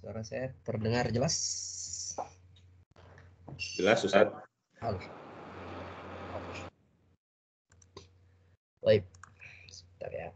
Suara saya terdengar jelas? Jelas, Ustaz. Oke. Baik, sebentar ya.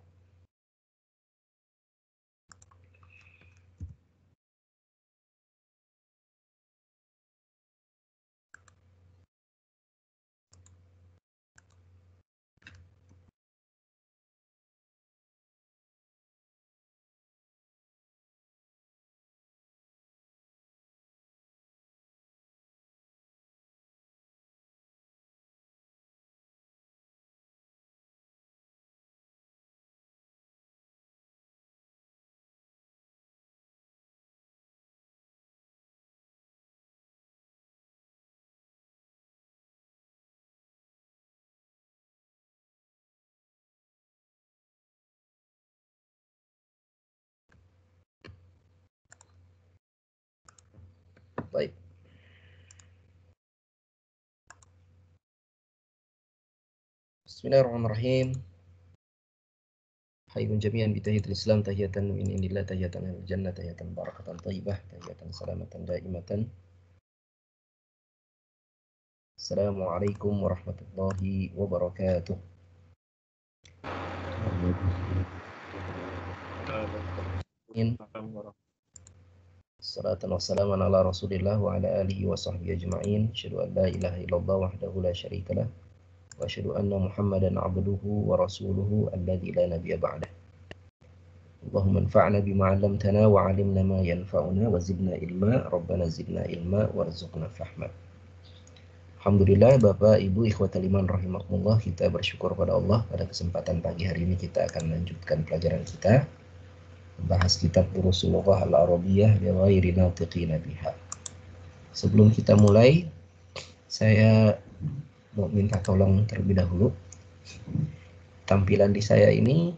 Baik. Bismillahirrahmanirrahim. Hayyun jami'an bi tahiyatil Islam tahiyatan min indillah tahiyatan minal jannah tahiyatan barakatan thayyibah tahiyatan salamatan daimatan. Assalamualaikum warahmatullahi wabarakatuh. Salatan wa salaman ala Rasulillah wa ala alihi wa sahbihi ajma'in. Asyhadu an la ilaha illallah wahdahu la syarikalah wa asyhadu anna Muhammadan abduhu wa rasuluhu alladzi la nabiyya ba'dah. Allahumma anfa'na bima 'allamtana wa 'allimna ma yanfa'una wa zidna ilma. Rabbana zidna ilma warzuqna fahma. Alhamdulillah, Bapak Ibu ikhwatal iman rahimakumullah, kita bersyukur pada Allah pada kesempatan pagi hari ini kita akan melanjutkan pelajaran kita membahas kitab Durusul Lughah Al-Arabiyyah bi ghairi natiqin biha. Sebelum kita mulai, saya mau minta tolong terlebih dahulu. Tampilan di saya ini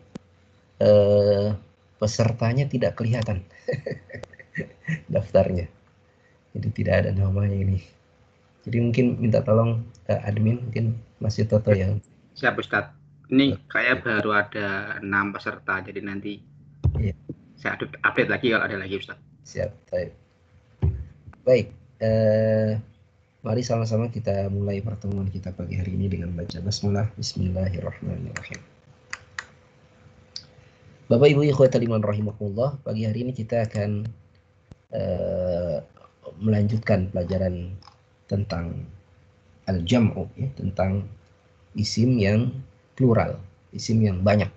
pesertanya tidak kelihatan daftarnya, jadi tidak ada namanya ini. Jadi mungkin minta tolong admin, mungkin Mas Toto ya. Siap Ustadz. Ini kayak baru ada 6 peserta, jadi nanti saya update lagi kalau ada lagi Ustadz. Siap, baik. Mari sama-sama kita mulai pertemuan kita pagi hari ini dengan baca basmalah. Bismillahirrahmanirrahim. Bapak Ibu ikhwatal iman rahimakumullah, pagi hari ini kita akan melanjutkan pelajaran tentang al-jam'u, ya, tentang isim yang plural, isim yang banyak.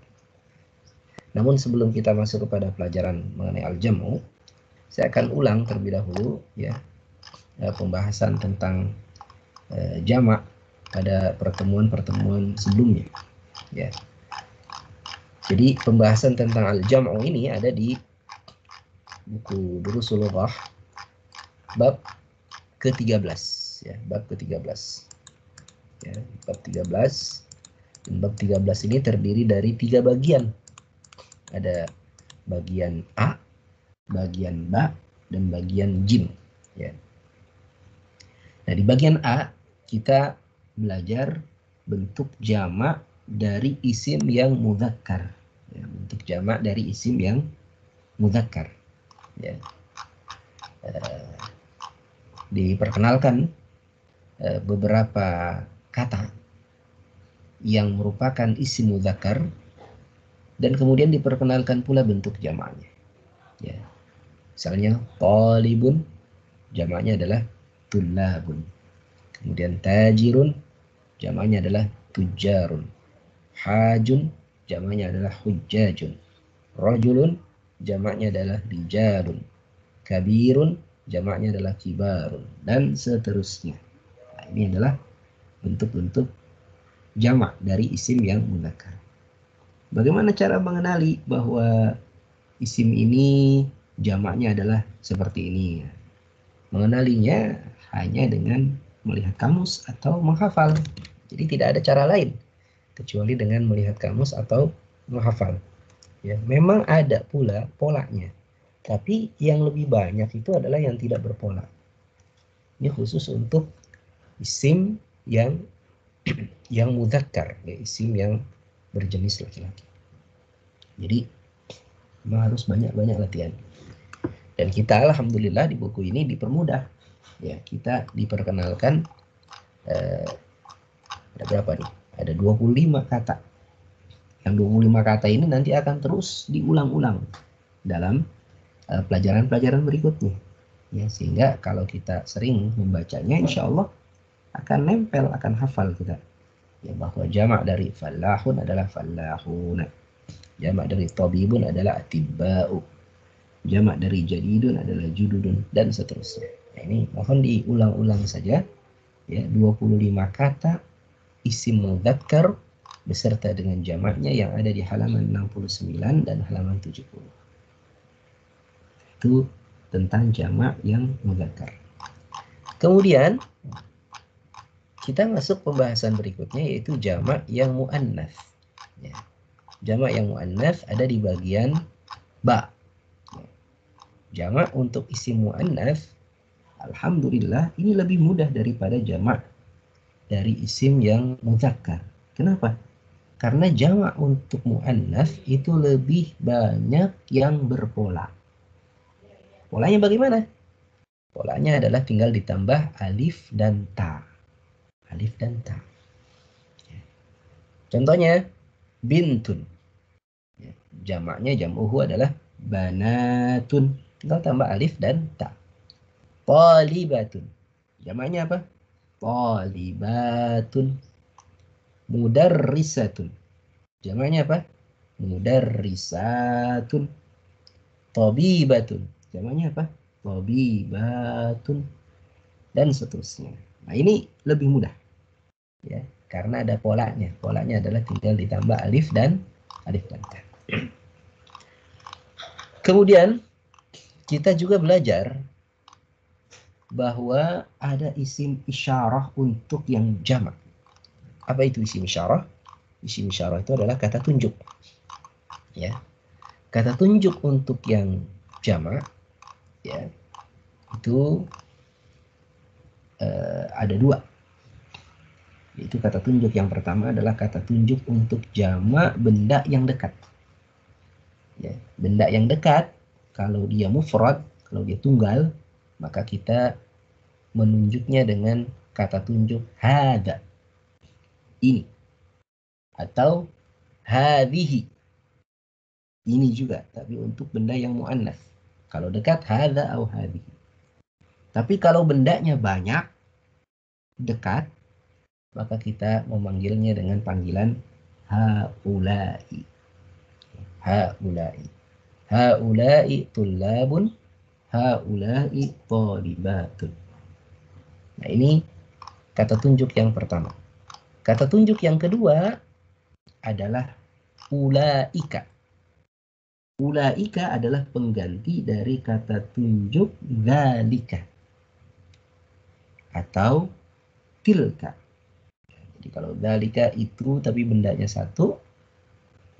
Namun sebelum kita masuk kepada pelajaran mengenai al-jam'u, saya akan ulang terlebih dahulu ya pembahasan tentang jamak pada pertemuan-pertemuan sebelumnya. Ya. Jadi pembahasan tentang al-jam'u ini ada di buku Durusul Lughah bab ke-13 ya, bab ke-13. Ya, bab 13. Dan bab 13 ini terdiri dari 3 bagian. Ada bagian A, bagian Ba, dan bagian Jim. Ya. Nah, di bagian A kita belajar bentuk jamak dari isim yang mudzakkar. Ya, bentuk jamak dari isim yang mudzakkar. Ya. Diperkenalkan beberapa kata yang merupakan isim mudzakkar dan kemudian diperkenalkan pula bentuk jamaknya. Ya. Misalnya talibun, jamaknya adalah tullabun. Kemudian tajirun, jamaknya adalah tujarun. Hajun, jamaknya adalah hujjajun. Rajulun, jamaknya adalah rijalun. Kabirun, jamaknya adalah kibarun, dan seterusnya. Nah, ini adalah bentuk-bentuk jamak dari isim yang mudzakkar. Bagaimana cara mengenali bahwa isim ini jamaknya adalah seperti ini? Mengenalinya hanya dengan melihat kamus atau menghafal. Jadi tidak ada cara lain kecuali dengan melihat kamus atau menghafal. Ya, memang ada pula polanya, tapi yang lebih banyak itu adalah yang tidak berpola. Ini khusus untuk isim yang mudzakkar, ya, isim yang berjenis laki-laki. Jadi memang harus banyak-banyak latihan. Dan kita alhamdulillah di buku ini dipermudah. Ya, kita diperkenalkan ada berapa nih? Ada 25 kata. Yang 25 kata ini nanti akan terus diulang-ulang dalam pelajaran-pelajaran berikutnya. Ya, sehingga kalau kita sering membacanya, insya Allah akan nempel, akan hafal kita. Ya, bahwa jamak dari falahun adalah falahuna. Jamak dari tabibun adalah atibba'u. Jamak dari jadidun adalah jududun, dan seterusnya. Nah, ini mohon diulang-ulang saja. Ya, 25 kata isim mudzakkar beserta dengan jamaknya yang ada di halaman 69 dan halaman 70. Itu tentang jamak yang mudzakkar. Kemudian kita masuk pembahasan berikutnya, yaitu jamak yang muannats. Ya. Jamak yang muannats ada di bagian ba. Jamak untuk isim muannats, alhamdulillah ini lebih mudah daripada jamak dari isim yang mudzakkar. Kenapa? Karena jamak untuk muannats itu lebih banyak yang berpola. Polanya bagaimana? Polanya adalah tinggal ditambah alif dan ta. Alif dan ta. Contohnya bintun. Jamaknya jam'uhu adalah banatun. Tinggal tambah alif dan ta. Talibatun. Jamaknya apa? Talibatun. Mudarrisatun. Jamaknya apa? Mudarrisatun. Tabibatun. Jamaknya apa? Tabibatun. Dan seterusnya. Nah, ini lebih mudah. Ya, karena ada polanya. Polanya adalah tinggal ditambah alif dan ta. Kemudian kita juga belajar bahwa ada isim isyarah untuk yang jamak. Apa itu isim isyarah? Isim isyarah itu adalah kata tunjuk. Ya. Kata tunjuk untuk yang jamak, ya, itu ada dua. Yaitu kata tunjuk yang pertama adalah kata tunjuk untuk jamak benda yang dekat. Ya, benda yang dekat, kalau dia mufrad, kalau dia tunggal, maka kita menunjuknya dengan kata tunjuk hada, ini, atau hadhihi, ini juga, tapi untuk benda yang muannats. Kalau dekat hada atau hadhihi. Tapi kalau bendanya banyak dekat, maka kita memanggilnya dengan panggilan haulai. Haulai. Haulai tullabun, haulai thalibatun. Nah, ini kata tunjuk yang pertama. Kata tunjuk yang kedua adalah ulaika. Ulaika adalah pengganti dari kata tunjuk dzalika atau tilka. Jadi kalau dzalika itu tapi bendanya satu,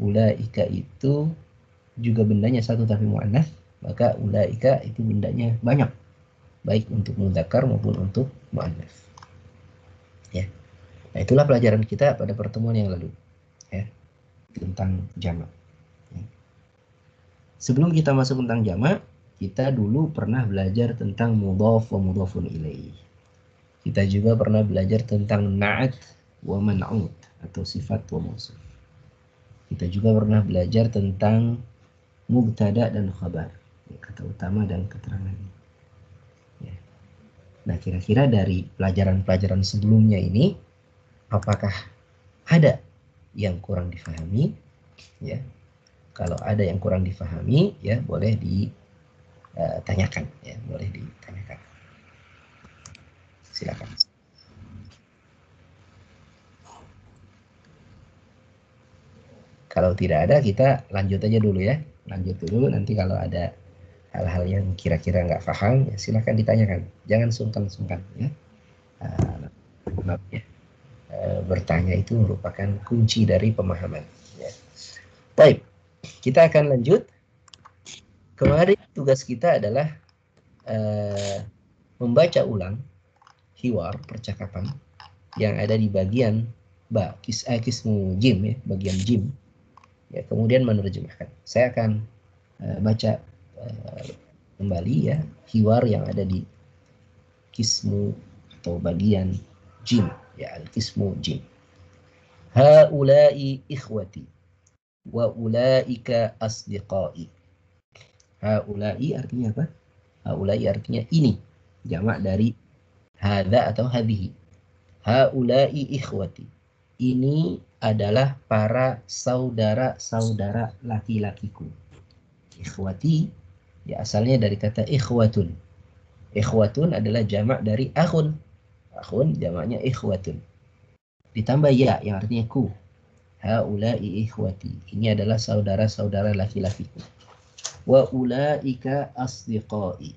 ulaika itu juga bendanya satu tapi muannats, maka ulaika itu bendanya banyak, baik untuk mudzakkar maupun untuk muannats. Ya. Nah, itulah pelajaran kita pada pertemuan yang lalu, ya, tentang jamak. Ya. Sebelum kita masuk tentang jamak, kita dulu pernah belajar tentang mudhaf wa mudhafun ilaih. Kita juga pernah belajar tentang na'at wa man'ut atau sifat wa mausuf. Kita juga pernah belajar tentang mubtada dan khabar, kata utama dan keterangan. Ya. Nah, kira-kira dari pelajaran-pelajaran sebelumnya ini, apakah ada yang kurang difahami? Ya, kalau ada yang kurang difahami, ya boleh ditanyakan, ya boleh ditanyakan. Silakan. Kalau tidak ada, kita lanjut aja dulu ya. Lanjut dulu, nanti kalau ada hal-hal yang kira-kira nggak paham, ya silakan ditanyakan. Jangan sungkan-sungkan, ya. Ya. Bertanya itu merupakan kunci dari pemahaman. Ya. Baik, kita akan lanjut. Kemarin tugas kita adalah membaca ulang hiwar, percakapan yang ada di bagian kismu jim, ya, bagian jim. Ya, kemudian menerjemahkan. Saya akan baca kembali ya hiwar yang ada di kismu atau bagian jim, ya al-kismu jim. Haula'i ikhwati wa ulaika asdiqai. Haula'i artinya apa? Haula'i artinya ini, jamak dari hadza atau hadhihi. Haula'i ikhwati. Ini adalah para saudara-saudara laki-lakiku. Ikhwati ya asalnya dari kata ikhwatun. Ikhwatun adalah jamak dari akhun. Akhun jamaknya ikhwatun. Ditambah ya yang artinya ku. Haula'i ikhwati. Ini adalah saudara-saudara laki-lakiku. Wa ulaika asdiqai.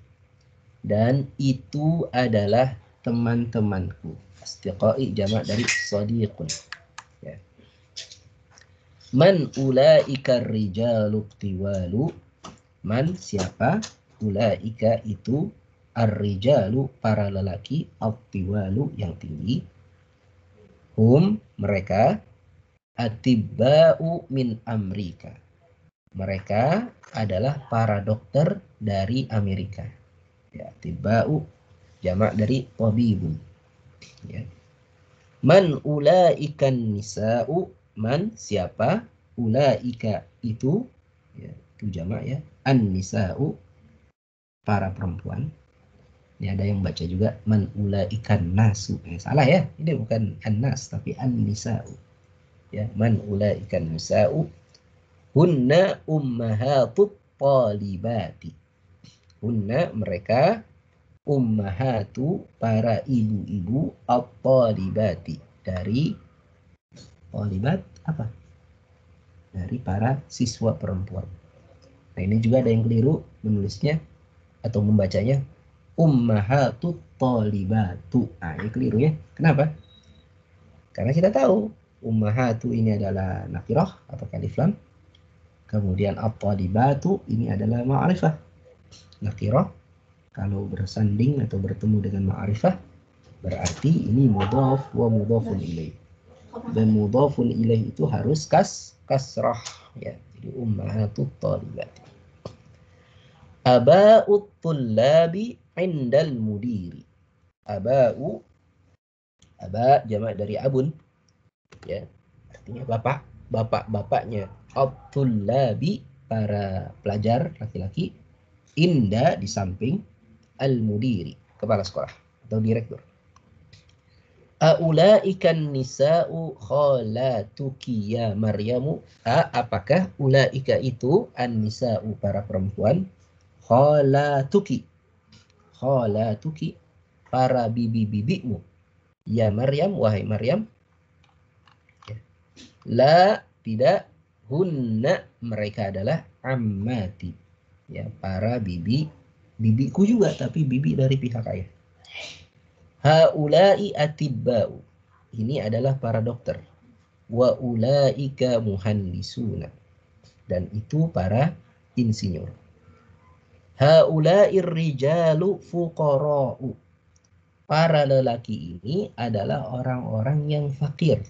Dan itu adalah teman-temanku. Asdiqai jamak dari sadiqun. Ya. Man ulaika rijalu tiwalu. Man siapa? Ulaika itu ar-rijalu para lelaki at-tiwalu yang tinggi. Hum mereka atibba'u min Amerika. Mereka adalah para dokter dari Amerika. Ya, atibba'u jamak dari tabibun. Ya. Man ulaikan nisa'u. Man siapa? Ulaika itu ya, itu jamak ya. An-nisa'u para perempuan. Ini ada yang baca juga man ulaikan nasu. Salah ya. Ini bukan an-nas tapi an-nisa'u. Ya, man ulaikan nisa'u hunna ummahatut talibati. Hunna mereka ummahatu para ibu-ibu at-talibati dari talibat apa? Dari para siswa perempuan. Nah, ini juga ada yang keliru menulisnya atau membacanya ummahatut talibatu. Nah, ini keliru ya. Kenapa? Karena kita tahu ummahatu ini adalah nakirah atau alif lam. Kemudian at-talibatu ini adalah ma'rifah. Nakirah kalau bersanding atau bertemu dengan ma'rifah berarti ini mudhaf wa mudhafun ilaih. Dan mudhafun ilaih itu harus kasrah ya. Jadi ummahatut talibati. Aba'ut tullabi indal mudiri. Aba'u aba jamak dari abun ya. Artinya bapak, bapak-bapaknya. At-tullabi para pelajar laki-laki. Inda di samping al-mudiri kepala sekolah atau direktur. Aulaikan nisa'u khalatuki ya Maryamu. Apakah ulaika itu an-nisa'u para perempuan? Khalatuki. Khalatuki para bibi-bibimu. Ya Maryam, wahai Maryam. La tidak, hunna mereka adalah ammati. Ya, para bibiku juga tapi bibi dari pihak ayah. Haula'i atibba'u. Ini adalah para dokter. Wa ulaika muhandisuna. Dan itu para insinyur. Haula'ir rijalu fuqara'u. Para lelaki ini adalah orang-orang yang fakir.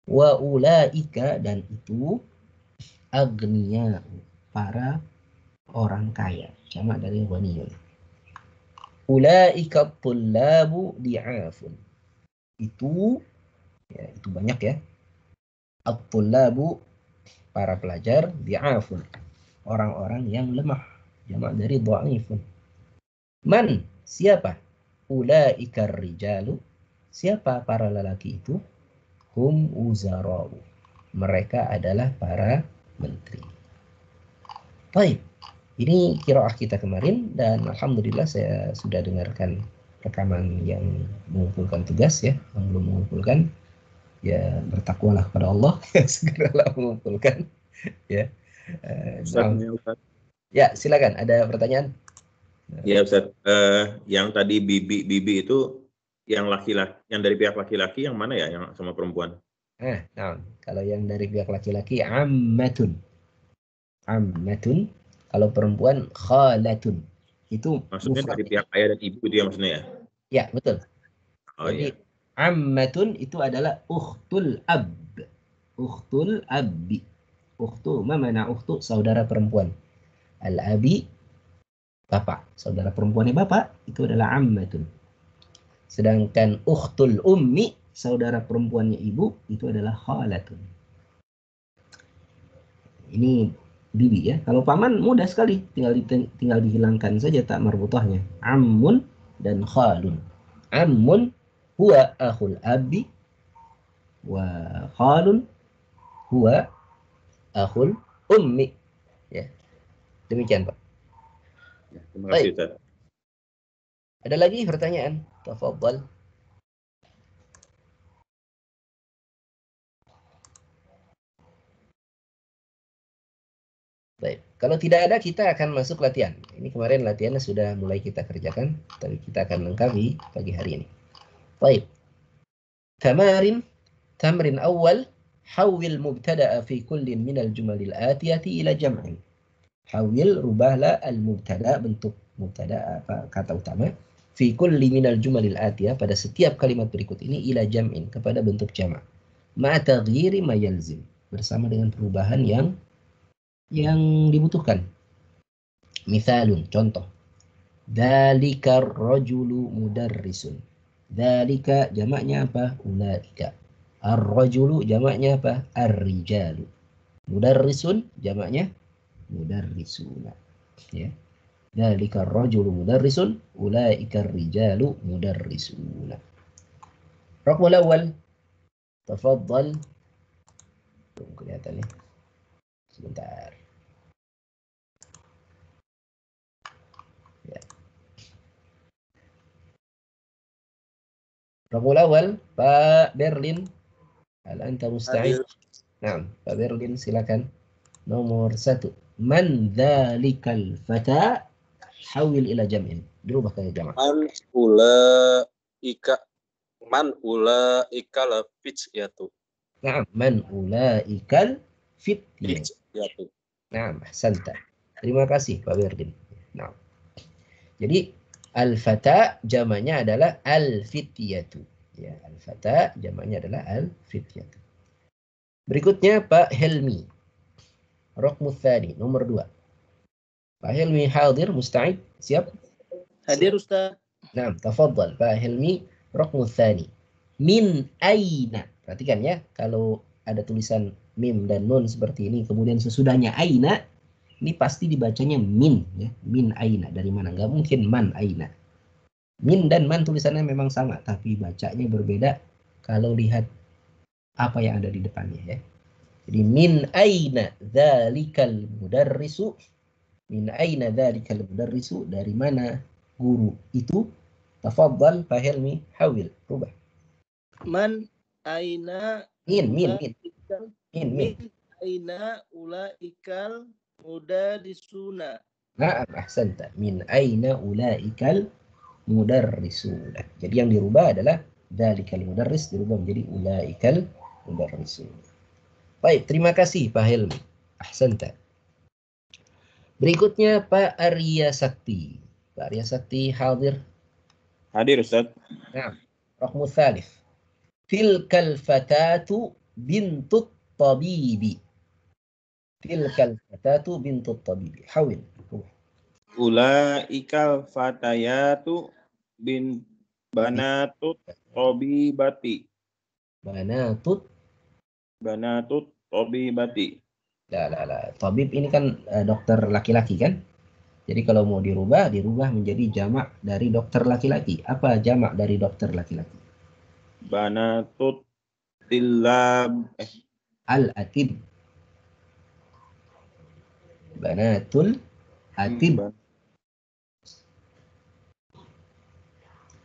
Wa ulaika dan itu agniya para orang kaya. Jamak dari ghaniyun. Ulaika tullabu di'afun. Itu ya, itu banyak ya. At-tullabu para pelajar di'afun. Orang-orang yang lemah. Jamak dari dha'ifun. Man siapa? Ulaika rijalu. Siapa para lelaki itu? Hum uzara'u. Mereka adalah para menteri. Baik. Ini qiraah kita kemarin dan alhamdulillah saya sudah dengarkan rekaman yang mengumpulkan tugas ya. Yang belum mengumpulkan ya bertakwalah kepada Allah segeralah mengumpulkan ya. Ya, silakan ada pertanyaan? Ya Ustaz, yang tadi bibi itu yang laki-laki, yang dari pihak laki-laki yang mana ya, yang sama perempuan? Nah, kalau yang dari pihak laki-laki ammatun. Ammatun, kalau perempuan khalatun. Itu maksudnya dari pihak ayah dan ibu itu ya maksudnya ya? Ya, betul. Oh, jadi iya. ammatun itu adalah ukhtul ab. Ukhtul abbi. Ukhtu, ma mana ukhtu? Saudara perempuan. Al-abi bapak. Saudara perempuannya bapak itu adalah ammatun. Sedangkan ukhtul ummi, saudara perempuannya ibu, itu adalah khalatun. Ini bibi ya. Kalau paman mudah sekali, tinggal dihilangkan saja tak marbutahnya. Ammun dan khalun. Ammun huwa akhul abi wa khalun huwa akhul ummi. Ya. Demikian, Pak. Ya, terima kasih, Baik. Ustaz. Ada lagi pertanyaan? Tafadhal. Baik, kalau tidak ada kita akan masuk latihan. Ini kemarin latihannya sudah mulai kita kerjakan, tapi kita akan lengkapi pagi hari ini. Baik. Tamrin awal, hawil mubtada'a fi kullin minal jumalil atiyati ila jam'in. Hawil, rubahlah al-mubtada, bentuk mubtada kata utama, fi kulli minal jumalil atiyah, pada setiap kalimat berikut ini, ila jam'in, kepada bentuk jama'. Ma taghyiri ma yalzim, bersama dengan perubahan yang dibutuhkan. Misalun, contoh. Dzalikar rajulu mudarrisun. Dzalika jamaknya apa? Ulaika. Ar-rajulu jamaknya apa? Ar-rijalu. Mudarrisun jamaknya mudarrisuna. Ya. Dzalikar rajulu mudarrisun, ulaika ar-rijalu mudarrisuna. Raqmul awal. Tafadhal. Belum kelihatan nih. Sebentar. Ya. Raqmul awal, Pak Berlin. Hal anta musta'id? Nah, Pak Berlin silakan. Nomor 1. Man dzalikal fata, hawil ila jam'in. Dirubah ke jamak. Man ulaika la fityatu. Nah, man ulaikal fityatu. Fityatu. Nah, ahsanta. Terima kasih Pak Berlin. Nah. Jadi al-fata jamaknya adalah al-fityatu. Ya, al-fata jamaknya adalah al-fityatu. Berikutnya Pak Helmi. Raqmu tsani, nomor 2. Pak Helmi hadir, musta'id, siap? Hadir Ustaz. Nah, tafadhal Pak Helmi, raqmu tsani. Min aina. Perhatikan ya, kalau ada tulisan mim dan nun seperti ini, kemudian sesudahnya aina, ini pasti dibacanya min ya. Min aina, dari mana? Enggak mungkin man aina. Min dan man tulisannya memang sama, tapi bacanya berbeda kalau lihat apa yang ada di depannya ya. Jadi min aina dzalikal mudarrisu, min aina dzalikal mudarrisu, dari mana guru itu? Tafadhal Pak Helmi, hawil, rubah. Man aina Min aina ulaikal mudarrisuna. Na'am, ahsanta. Min aina ulaikal mudarrisuna. Jadi yang dirubah adalah dzalikal mudarris, dirubah menjadi ulaikal mudarrisuna. Baik, terima kasih Pak Helmi. Ahsanta. Berikutnya Pak Arya Sakti. Pak Arya Sakti hadir. Hadir, Ustaz. Nah, raqmu tsalits. Tilkal fatatu bintut tabibi. Tilkal fatatu bintut tabibi. Hawil. Ulaikal fatayatu bin banatut tobibati. Banatut tobibati. La. Tabib ini kan dokter laki-laki kan? Jadi kalau mau dirubah menjadi jamak dari dokter laki-laki. Apa jamak dari dokter laki-laki? Banatut tilab Al-atib. Banatul atib.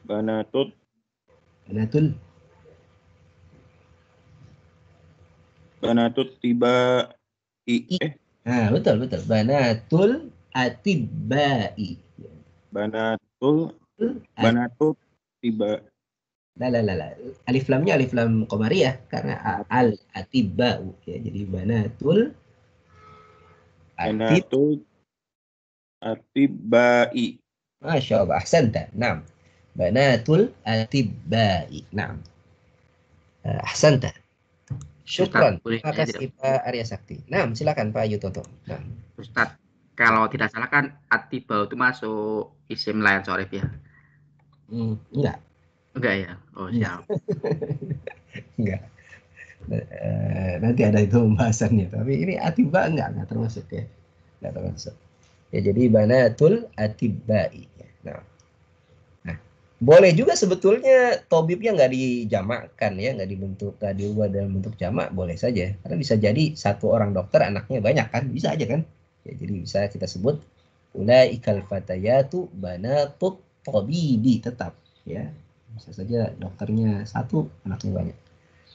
Banatul tiba Nah, betul. Banatul atibbai. Banatul tiba. La. Alif lamnya alif lam qamariyah karena al atibba'u ya. Jadi banatul atibbai. Masya Allah, ahsanta. Naam. Banatul atibbai. Naam. Ahsanta. Syukran. Terima kasih Pak Arya Sakti. Naam, silakan Pak Yutoto. Nah. Ustaz, Kalau tidak salah kan atibau itu masuk isim lain sorif ya? Enggak. Enggak ya? Oh siap. Enggak. Nanti ada itu pembahasannya. Tapi ini atiba enggak termasuk ya. Enggak termasuk. Ya jadi banatul atibai. Nah, boleh juga sebetulnya tobibnya nggak dijamakkan ya, nggak diubah dalam bentuk jamak, boleh saja. Karena bisa jadi satu orang dokter anaknya banyak kan, bisa aja kan. Ya, jadi bisa kita sebut ulaikal fatayatu banatut tabibi tetap ya. Bisa saja dokternya satu, anaknya banyak.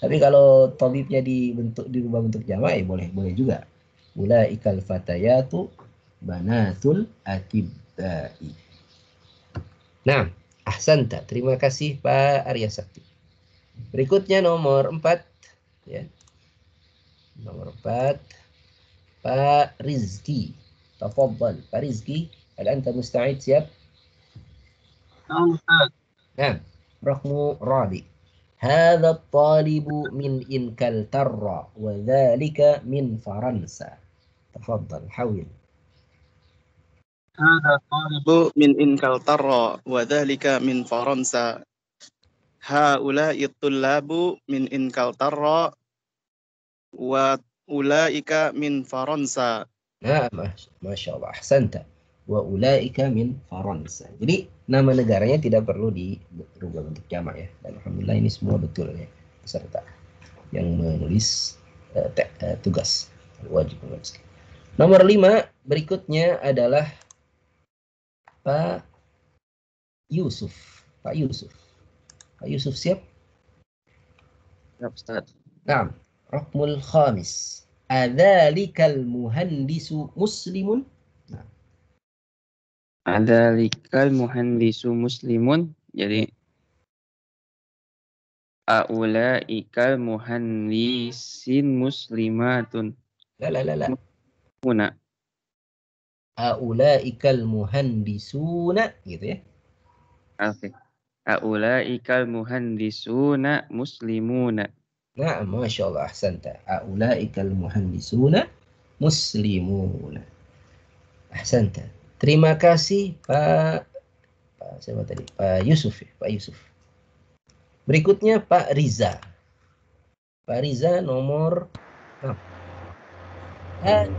Tapi kalau tabibnya dirubah bentuk jamak ya boleh juga. Ulaikal fatayatu banatul atibbai. Nah, ahsanta. Terima kasih Pak Arya Sakti. Berikutnya nomor 4 ya. Nomor 4 Pak Rizki. Tafadhal Pak Rizki, hal anta musta'id siap? Nah, رقم رابع هذا الطالب من إنكلترا وذلك من فرنسا تفضل حول هذا الطالب من إنكلترا وذلك من فرنسا. هؤلاء الطلاب من إنكلترا وأولئك من فرنسا. Nah, Masya Allah, ahsanta. Wa ulaika min Faransa. Jadi nama negaranya tidak perlu dirubah bentuk jamak ya. Dan alhamdulillah ini semua betul ya peserta yang menulis tugas wajib menulis. Nomor 5 berikutnya adalah Pak Yusuf. Pak Yusuf. Pak Yusuf siap? Siap, Ustaz. Nah, Raqmul khamis. Adzalikal muhandisu muslimun? Adzalikal muhandisu muslimun. Jadi aulaikal muhandisin muslimatun. La. Muna. Aulaikal muhandisuna gitu ya. Oke. Aulaikal muhandisuna muslimuna. Nah, Masya Allah, ahsanta. Aulaikal muhandisuna muslimuna. Ahsanta. Terima kasih siapa tadi? Pak Yusuf ya, Pak Yusuf. Berikutnya Pak Riza. Pak Riza nomor 6.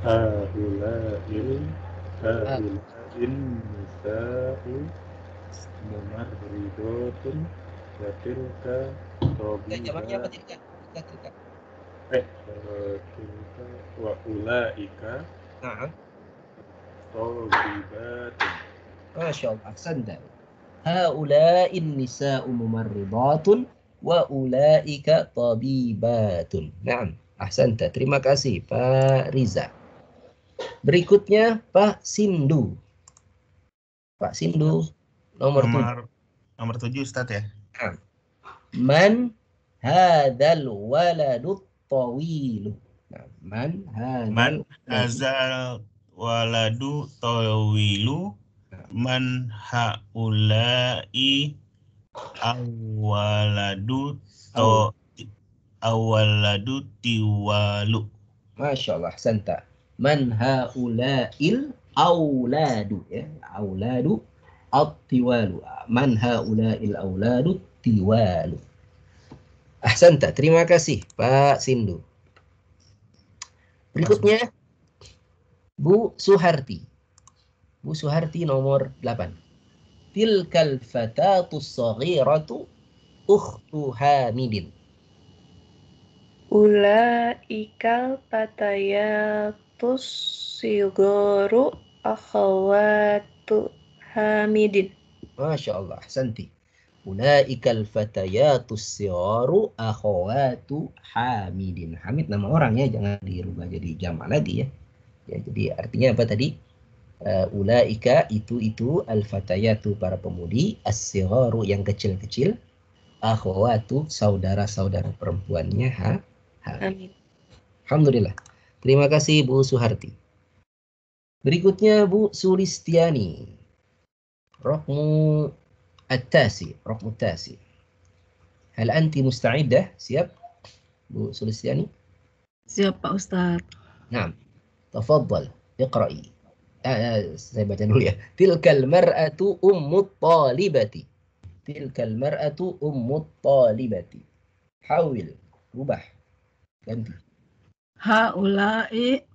Haulail nisa'u mumarridatun wa tilka Jamaknya apa tilka tilka? tilka wa ulaika tabibatun. Masya Allah, ahsanta. Haula'in nisa'u mumarridatun wa ulaika tabibatun. Naam, ahsanta. Terima kasih Pak Riza. Berikutnya Pak Sindu. Pak Sindu nomor 7. Nomor 7 Ustaz ya. Man hadzal waladut tawilu. Man hadzal waladu tawilu. Man haulai awaladu tiwalu. Masya Allah, santa. Man haulail auladu ya, auladu at-tiwalu. Man haulail auladu tiwalu. Ahsanta, terima kasih Pak Sindu. Berikutnya Bu Suharti. Bu Suharti nomor 8. Tilkal fatatus saghiratu ukhtu Hamidin. Ulaikal patayatus sigoru akhawatu Hamidin. Masya Allah, ahsanti. Ulaikal fatayatus sigaru akhawatu Hamidin. Hamid nama orang ya, jangan dirubah jadi jamak lagi ya. Ya, jadi artinya apa tadi? Ulaika itu al-fatayatu para pemudi, as-sigharu yang kecil-kecil, akhwatu saudara-saudara perempuannya Amin. Alhamdulillah. Terima kasih Bu Suharti. Berikutnya Bu Sulistiani. Rokmu التاسع رقم التاسع. هل أنت مستعدة؟ siap Bu Sulistiani? Siap Pak Ustadz. نعم تفضل اقرأي. saya baca dulu ya. Tilkal mar'atu ummut talibati. Tilkal mar'atu ummut talibati. Hawil, rubah, ganti. Haulai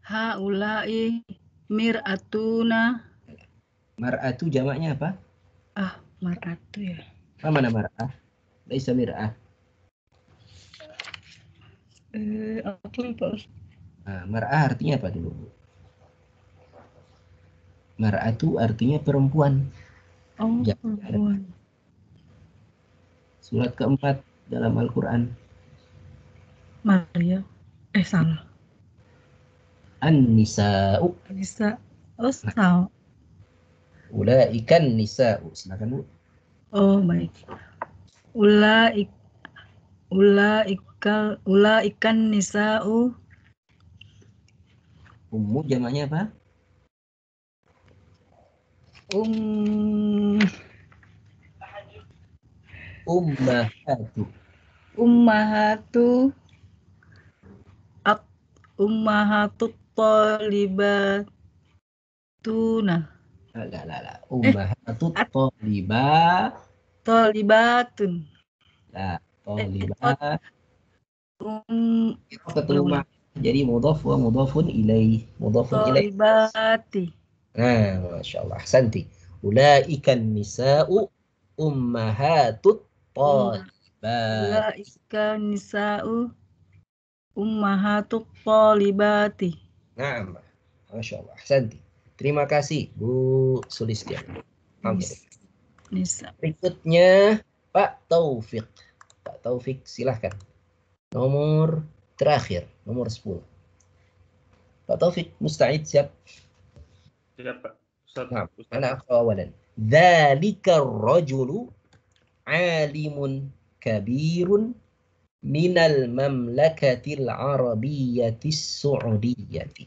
haulai mir'atuna. Mar'atu jamaknya apa? Mar'atu ya. Mana mar'ah? Laisa mir'ah. Aku lupa. Mar'ah artinya apa dulu? Mar'atu artinya perempuan. Oh, perempuan. Surat keempat dalam Al-Quran. Maria. Salah. An-nisa'u. Nisa. Oh, salah. Ulaikan nisa'u. Silakan Bu. Oh, baik. Ulaikan nisa'u. Ummu jamaknya apa? Ummahatu. Ummahatut talibatuna. La. Ummahatut Talibatun. La, talibat. Jadi mudhaf wa mudhafun ilaih. Mudhafun ilaih. Talibati. Masya Allah. Ahsanti. Ulaikan nisa'u ummahatut talibat. Ulaikan nisa'u ummahatut talibati. Nah, Masya Allah. Ahsanti. Terima kasih Bu Sulistiani. Nisa. Berikutnya Pak Taufik. Pak Taufik silahkan. Nomor terakhir, nomor 10. Pak Taufik, musta'id, siap? Siap Pak. Nah, ana awalan. Dzalika ar-rajulu 'alimun kabirun minal mamlakatil arabiyyatis su'udiyyati.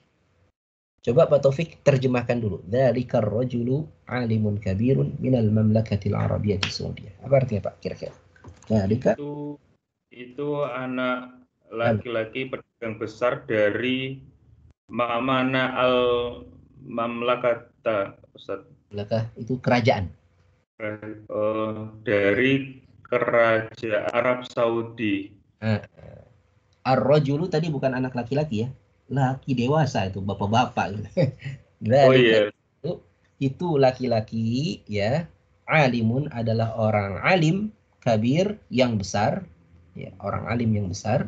Coba Pak Taufik terjemahkan dulu. Dzalika ar-rajulu 'alimun kabirun minal mamlakatil arabiyyatis su'udiyyah. Apa artinya Pak kira-kira? Dzalika itu anak laki-laki pedagang besar dari Mamana al-Mamlakata, Ustaz. Mamlakah itu kerajaan. Dari kerajaan Arab Saudi. Ar-rajulu tadi bukan anak laki-laki ya. Laki dewasa itu, bapak-bapak gitu. Oh iya. Itu laki-laki ya. Alimun adalah orang alim, kabir yang besar, ya, orang alim yang besar,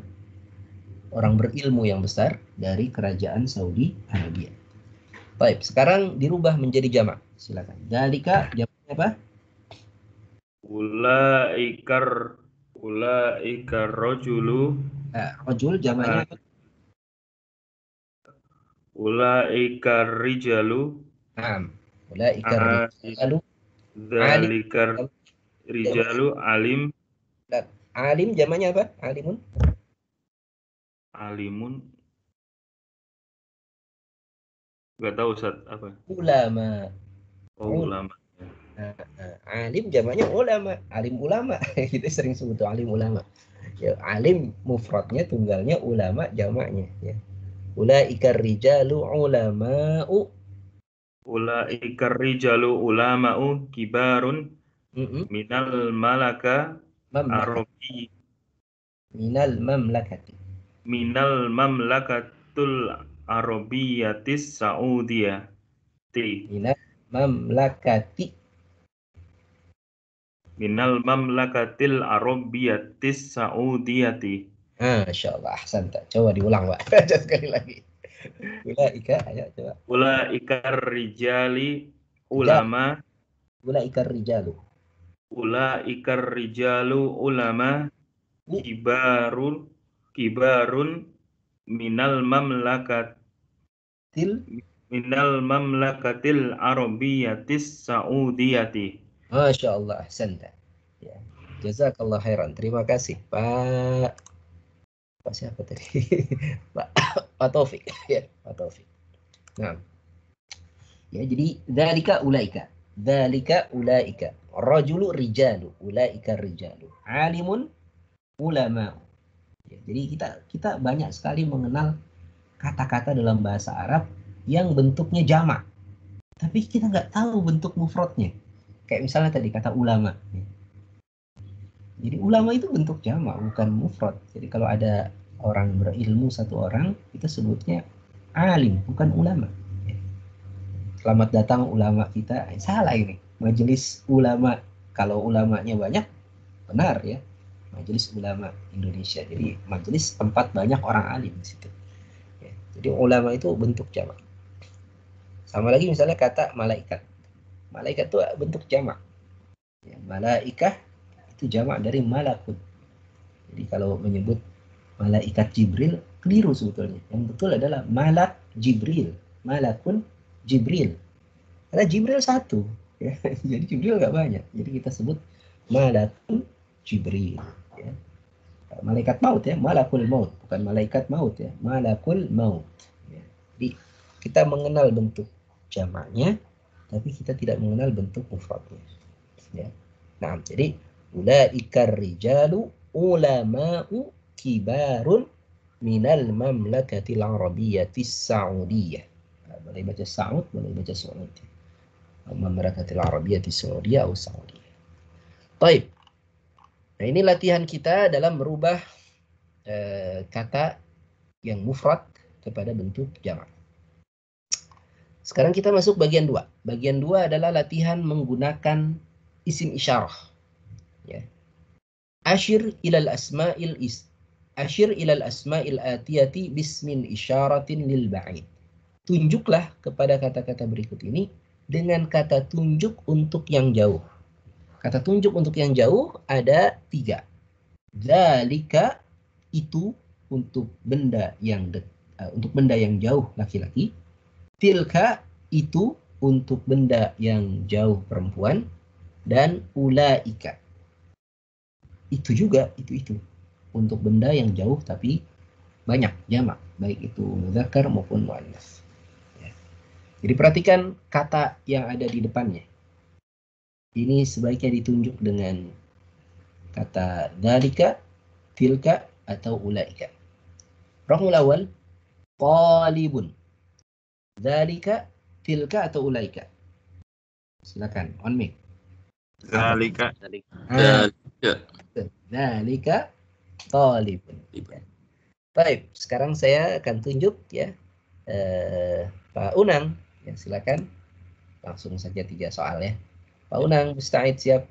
orang berilmu yang besar dari kerajaan Saudi Arabia. Baik, sekarang dirubah menjadi jamak. Silakan. Dalika jamaknya apa? Ulaikar rajulu. Rajul jamaknya apa? Ulaikar rijalu. Ulaikar rijalu. Dzalikar rijalu alim. Alim jamaknya apa? Alimun. Gak tahu Ustaz apa. Ulama. Ulama. Alim jamaknya ulama. Alim ulama. Kita sering sebut alim ulama. Ya, alim mufradnya tunggalnya, ulama jamaknya. Ya. Ulaikar rijalu ulama'u. Ulaikar rijalu ulama'u kibarun minal malaka arabi. Minal mamlakati. Minal mamlakatul arabiyyatis saudiyati. Minal mamlakati. Minal mamlakatil arabiyyatis saudiyati. Masya Allah, ahsanta. Coba diulang Pak. Baca sekali lagi. Ulaika, ayo coba. Ulaikar rijali ulama. Ulaikar rijalu. Ulaikar rijalu ulama kibarun minal mamlakatil arabiyyatis saudiyati. Masya Allah, ahsanta. Ya. Jazakallah khairan. Terima kasih Pak. Pak siapa tadi? Pak Taufik. Ya, Pak Taufik. Nah. Ya, jadi dzalika ulaika. Dzalika ulaika. Rajulu rijalu, ulaika rijalu. Alimun ulama. Ya, jadi kita banyak sekali mengenal kata-kata dalam bahasa Arab yang bentuknya jamak. Tapi kita nggak tahu bentuk mufradnya. Kayak misalnya tadi kata ulama. Jadi ulama itu bentuk jamak, bukan mufrad. Jadi kalau ada orang berilmu satu orang, kita sebutnya alim, bukan ulama. Selamat datang ulama kita. Salah ini. Majelis ulama. Kalau ulamanya banyak, benar ya. Majelis ulama Indonesia. Jadi majelis tempat banyak orang alim di situ. Ya. Jadi ulama itu bentuk jamak. Sama lagi misalnya kata malaikat. Malaikat itu bentuk jamak. Ya, malaikah itu jamak dari malakut. Jadi kalau menyebut malaikat Jibril, keliru sebetulnya. Yang betul adalah malak Jibril. Malakun Jibril. Karena Jibril satu. Ya. Jadi Jibril nggak banyak. Jadi kita sebut malakun Jibril. Ya. Malaikat maut ya, malakul maut. Bukan malaikat maut ya, malakul maut. Ya. Jadi kita mengenal bentuk jamaknya, tapi kita tidak mengenal bentuk mufradnya. Ya. Nah, jadi ulaikar rijalu ulama'u kibarun minal mamlakatil arabiyyatis saudiyah. Boleh baca Saud, boleh baca Saud. Mamlakatil arabiyyatis saudiyah atau saudiyah. Baik. Nah, ini latihan kita dalam merubah kata yang mufrad kepada bentuk jamak. Sekarang kita masuk bagian 2. Bagian 2 adalah latihan menggunakan isim isyarah. Ya. Ashir ilal asma'il atiyati bismin isyaratin lil ba'id. Tunjuklah kepada kata-kata berikut ini dengan kata tunjuk untuk yang jauh. Kata tunjuk untuk yang jauh ada 3. Dzalika itu untuk benda yang jauh laki-laki. Tilka itu untuk benda yang jauh perempuan. Dan ulaika itu juga itu untuk benda yang jauh tapi banyak jamak, baik itu muzakkar maupun muannas. Ya. Jadi perhatikan kata yang ada di depannya. Ini sebaiknya ditunjuk dengan kata dzalika, tilka atau ulaika. Raqmul awal talibun. Dzalika, tilka atau ulaika. Silakan on mic. Dzalika. Dzalika talibun. Baik, sekarang saya akan tunjuk ya Pak Unang. Ya, silakan. Langsung saja 3 soal ya. Pak Unang, musta'id siap.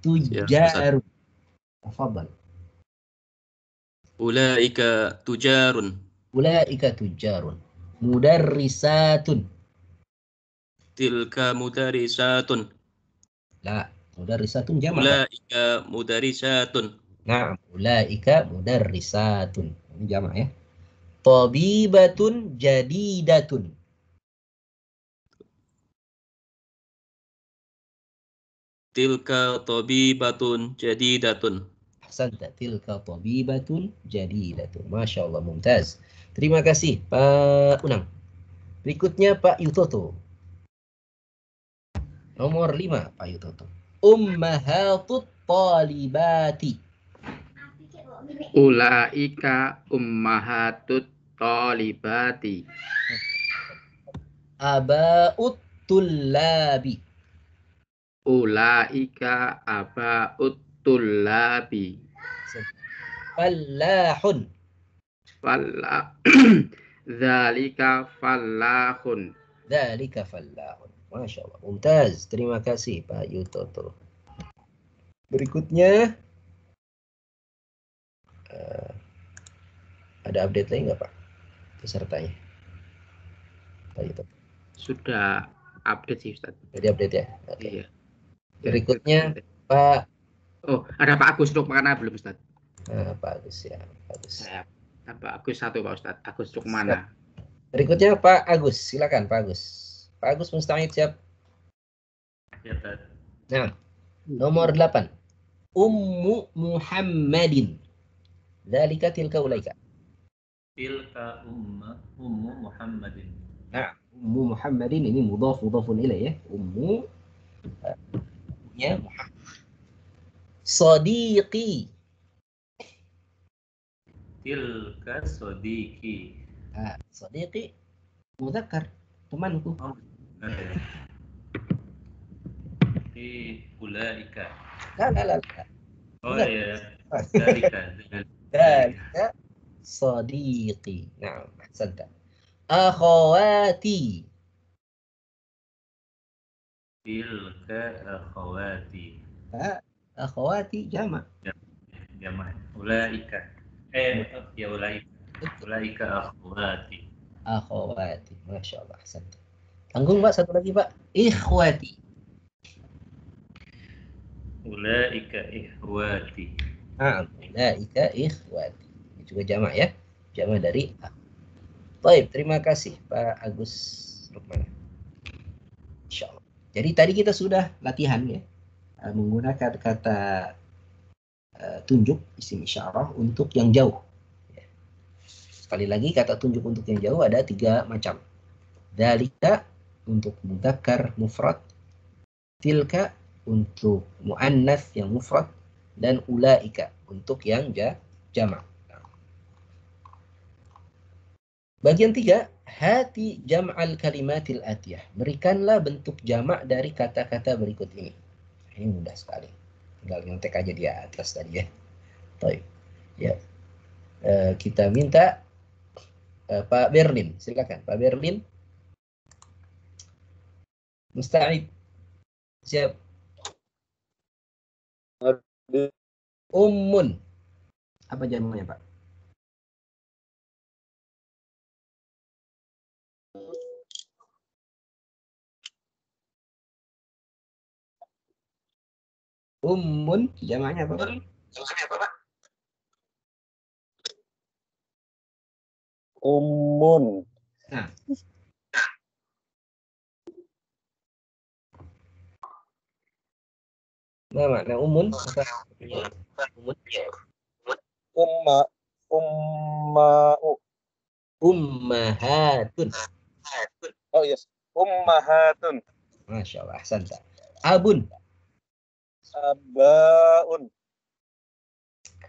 Tujarun. Tafadhal. Ulaika tujarun. Ulaika tujarun. Mudarrisatun. Tilka mudarisatun. La, mudarrisatun jamak. Ulaika mudarisatun. Nah, ulaika mudarrisatun. Ini jamak ya. Tabibatun jadidatun. Tilka tabibatun jadidatun. Ahsanta, tilka tabibatun jadidatun. Masya Allah, mumtaz. Terima kasih Pak Unang. Berikutnya Pak Yutoto. Nomor 5 Pak Yutoto. Ummahatut talibati. Ulaika ummahatut talibati. Aba'ut tullabi. Ulaika aba'ut tullabi. Fallahun. Dzalika fallahun. Dzalika fallahun. Masya Allah. Mumtaz. Terima kasih Pak Yutoto. Berikutnya ada update lagi nggak Pak pesertanya? Pak Yutoto. Sudah update sih Ustaz. Jadi update ya. Oke. Iya. Berikutnya Pak. Oh, ada Pak Agus Rukmana belum Ustaz? Pak Agus ya. Pak Agus. Pak Agus 1 Pak Ustaz. Agus Rukmana. Berikutnya Pak Agus. Silakan Pak Agus. Pak Agus musta'id siap. Ya, Ustaz. Nah, nomor 8. Ummu Muhammadin. Dzalika tilka ulaika. Tilka ummu Muhammadin. Nah, Ummu Muhammadin ini mudhaf mudhafun ilaih ya. Ummu Ya, Sadiqi. Tilka sodiki. Sadiqi mudzakkar, temanku. Ulaika. La. Oh ya. Dalika. Dalika sadiqi. Nah, ahsanta. Akhawati. Tilka akhawati. Akhawati jamak. Jamak. Ulaika. Ya ulaika. Ulaika akhawati. Akhawati. Masya Allah. Ahsanta. Tanggung Pak, satu lagi Pak. Ikhwati. Ulaika ikhwati. Ulaika ikhwati. Ini juga jamak ya. Jamak dari A. Baik, terima kasih Pak Agus Rukmana. Insyaallah. Jadi tadi kita sudah latihan ya, menggunakan kata tunjuk isim isyarah untuk yang jauh. Sekali lagi kata tunjuk untuk yang jauh ada 3 macam. Dalika untuk mudzakkar mufrad, tilka untuk muannats yang mufrad, dan ulaika untuk yang jamak. Bagian 3, hati jam'al kalimatil atiyah. Berikanlah bentuk jamak dari kata-kata berikut ini. Ini mudah sekali. Tinggal nyontek aja di atas tadi ya. Baik. Ya. Kita minta Pak Berlin, silakan Pak Berlin. Musta'id. Siap. Ummun. Apa jamaknya Pak? Ummun jamaknya apa Pak? Ummun. Nah. Nah, makna ummun apa? Ummahatun. Oh yes, ummahatun. Masya Allah, ahsanta. Abun.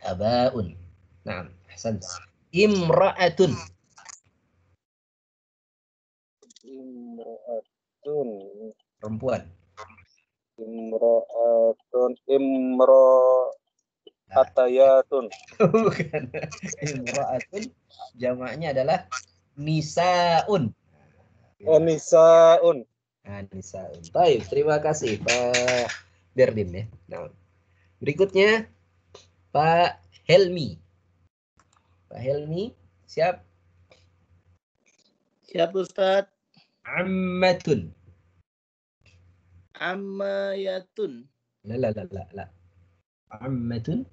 Abaun. Nah, ahsanta. Imra'atun. Perempuan. Imra'atayatun. Bukan. Imra'atun jamaknya adalah nisaun. Nisaun. Nisaun. Baik, terima kasih Pak Berlin ya. Nah, berikutnya Pak Helmi. Pak Helmi, siap? Siap Ustaz. Ammatun. Ammayatun. La. Ammatun.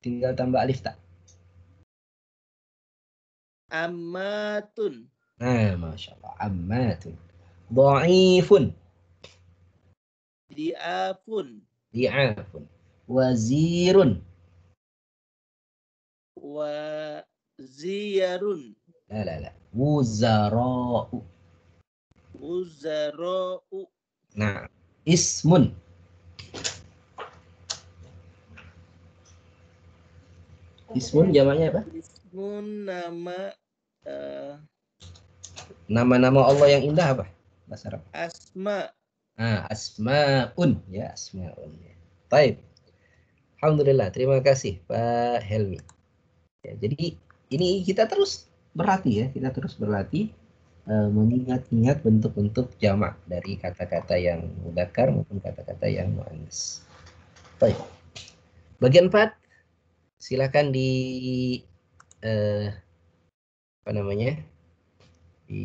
Tinggal tambah alif tak? Ammatun. Nah, Masya Allah. Ammatun. Dha'ifun. Di'afun. Wazirun. Waziyarun. La. Wuzara'u. Nah, ismun. Ismun jamaknya apa? Ismun nama nama-nama Allah yang indah apa? Bahasa Arab. Asma. Asmaun ya, asmaun. Baik. Alhamdulillah, terima kasih Pak Helmi. Ya, jadi ini kita terus berlatih ya, kita terus berlatih mengingat-ingat bentuk-bentuk jamak dari kata-kata yang mudzakkar maupun kata-kata yang muannats. Baik. Bagian 4, silakan di apa namanya? Di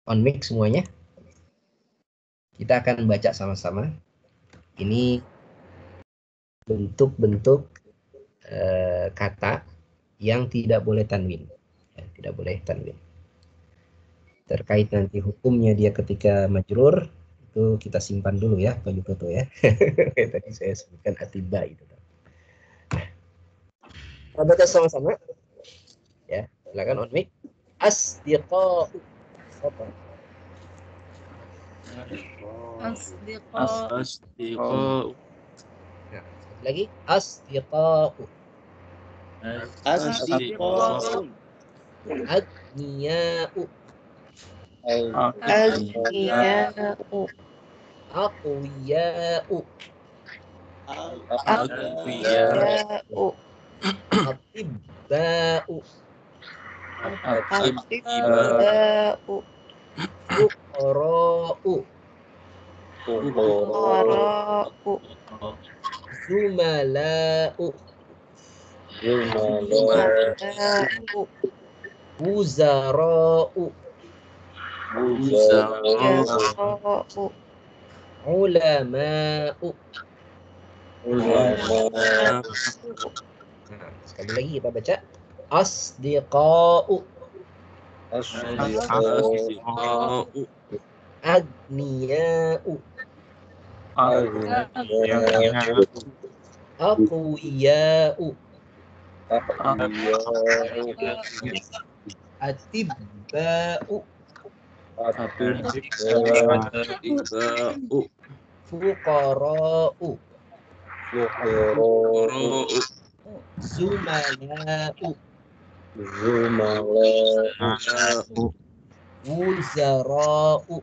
on mic semuanya. Kita akan baca sama-sama. Ini bentuk-bentuk kata yang tidak boleh tanwin. Ya, tidak boleh tanwin. Terkait nanti hukumnya dia ketika majrur, itu kita simpan dulu ya, bagi foto ya. Tadi saya sebutkan atiba itu. Kita baca sama-sama. Ya, silakan on mic. Asdiqa'u. Asdiqa'u. Asdiqa'u. Nah, sekali lagi asdiqa'u. Asdiqa'un. Aghniya'u. Aghniya'u. Aqwiya'u. Aqwiya'u. Atibba'u. Atibba'u. Fuqara'u. Fuqara'u. Zumala'u. Zumala'u. Wuzara'u. Wuzara'u. Ulama'u. Nah, sekali lagi kita baca asdiqa'u. Asdiqa'u. Aghniya'u. Aqwiya'u. Atibba'u. Atibba'u. Fuqara'u. Fuqara'u. Zumala'u. Zumala'u. Wuzara'u.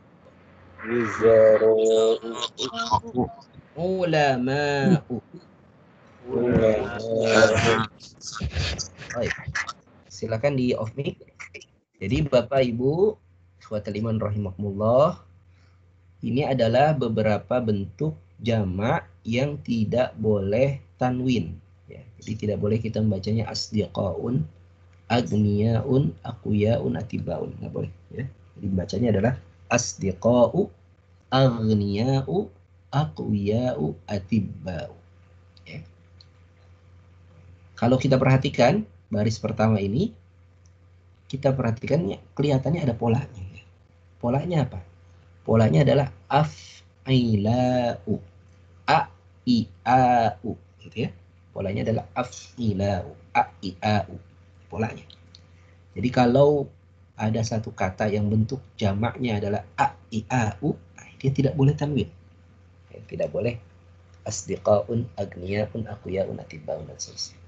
Ulama'u. Baik. Silakan di off mic. Jadi Bapak Ibu, ikhwatal iman rahimakumullah, ini adalah beberapa bentuk jamak yang tidak boleh tanwin. Ya, jadi tidak boleh kita membacanya asdiqaun, agniyaun, aqwiyaun, atibaun. Nggak boleh. Ya. Jadi bacanya adalah asdiqau, aghniyau, aqwiyau, atibau. Ya. Kalau kita perhatikan baris pertama ini, kita perhatikannya kelihatannya ada polanya. Polanya apa? Polanya adalah af'ilau, a-i-a-u, gitu ya. Polanya adalah af'ilau, a-i-a-u. Polanya. Jadi kalau ada satu kata yang bentuk jamaknya adalah a-i-a-u, dia tidak boleh tanwin. Tidak boleh asdiqaun, agniyaun, aqwiyaun, atibaun, dan seterusnya.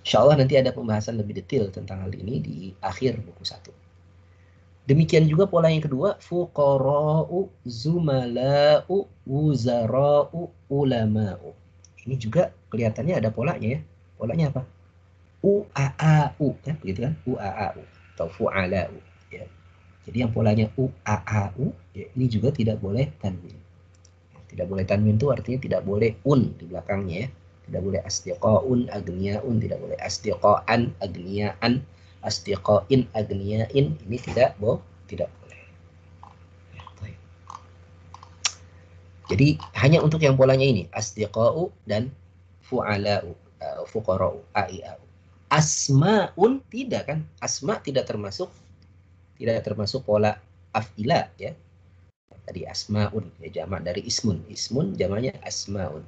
Insya Allah nanti ada pembahasan lebih detail tentang hal ini di akhir buku 1. Demikian juga pola yang kedua, fuqara'u, zumala'u, wuzara'u, ulama'u. Ini juga kelihatannya ada polanya ya. Polanya apa? U-a-a-u, ya, begitu kan? U-a-a-u atau fu'ala'u. Ya. Jadi yang polanya U-a-a-u, ya, ini juga tidak boleh tanwin. Tidak boleh tanwin itu artinya tidak boleh un di belakangnya ya. Tidak boleh asdiqaun, agniyaun, tidak boleh asdiqaan, agniyaan, asdiqain, agniyain. Ini tidak boleh. Jadi hanya untuk yang polanya ini, asdiqau dan fu'ala'u, fuqara'u, a'i'au. Asma'un tidak kan? Asma tidak termasuk pola af'ila ya. Tadi asma'un ya, jamak dari ismun. Ismun jamaknya asma'un.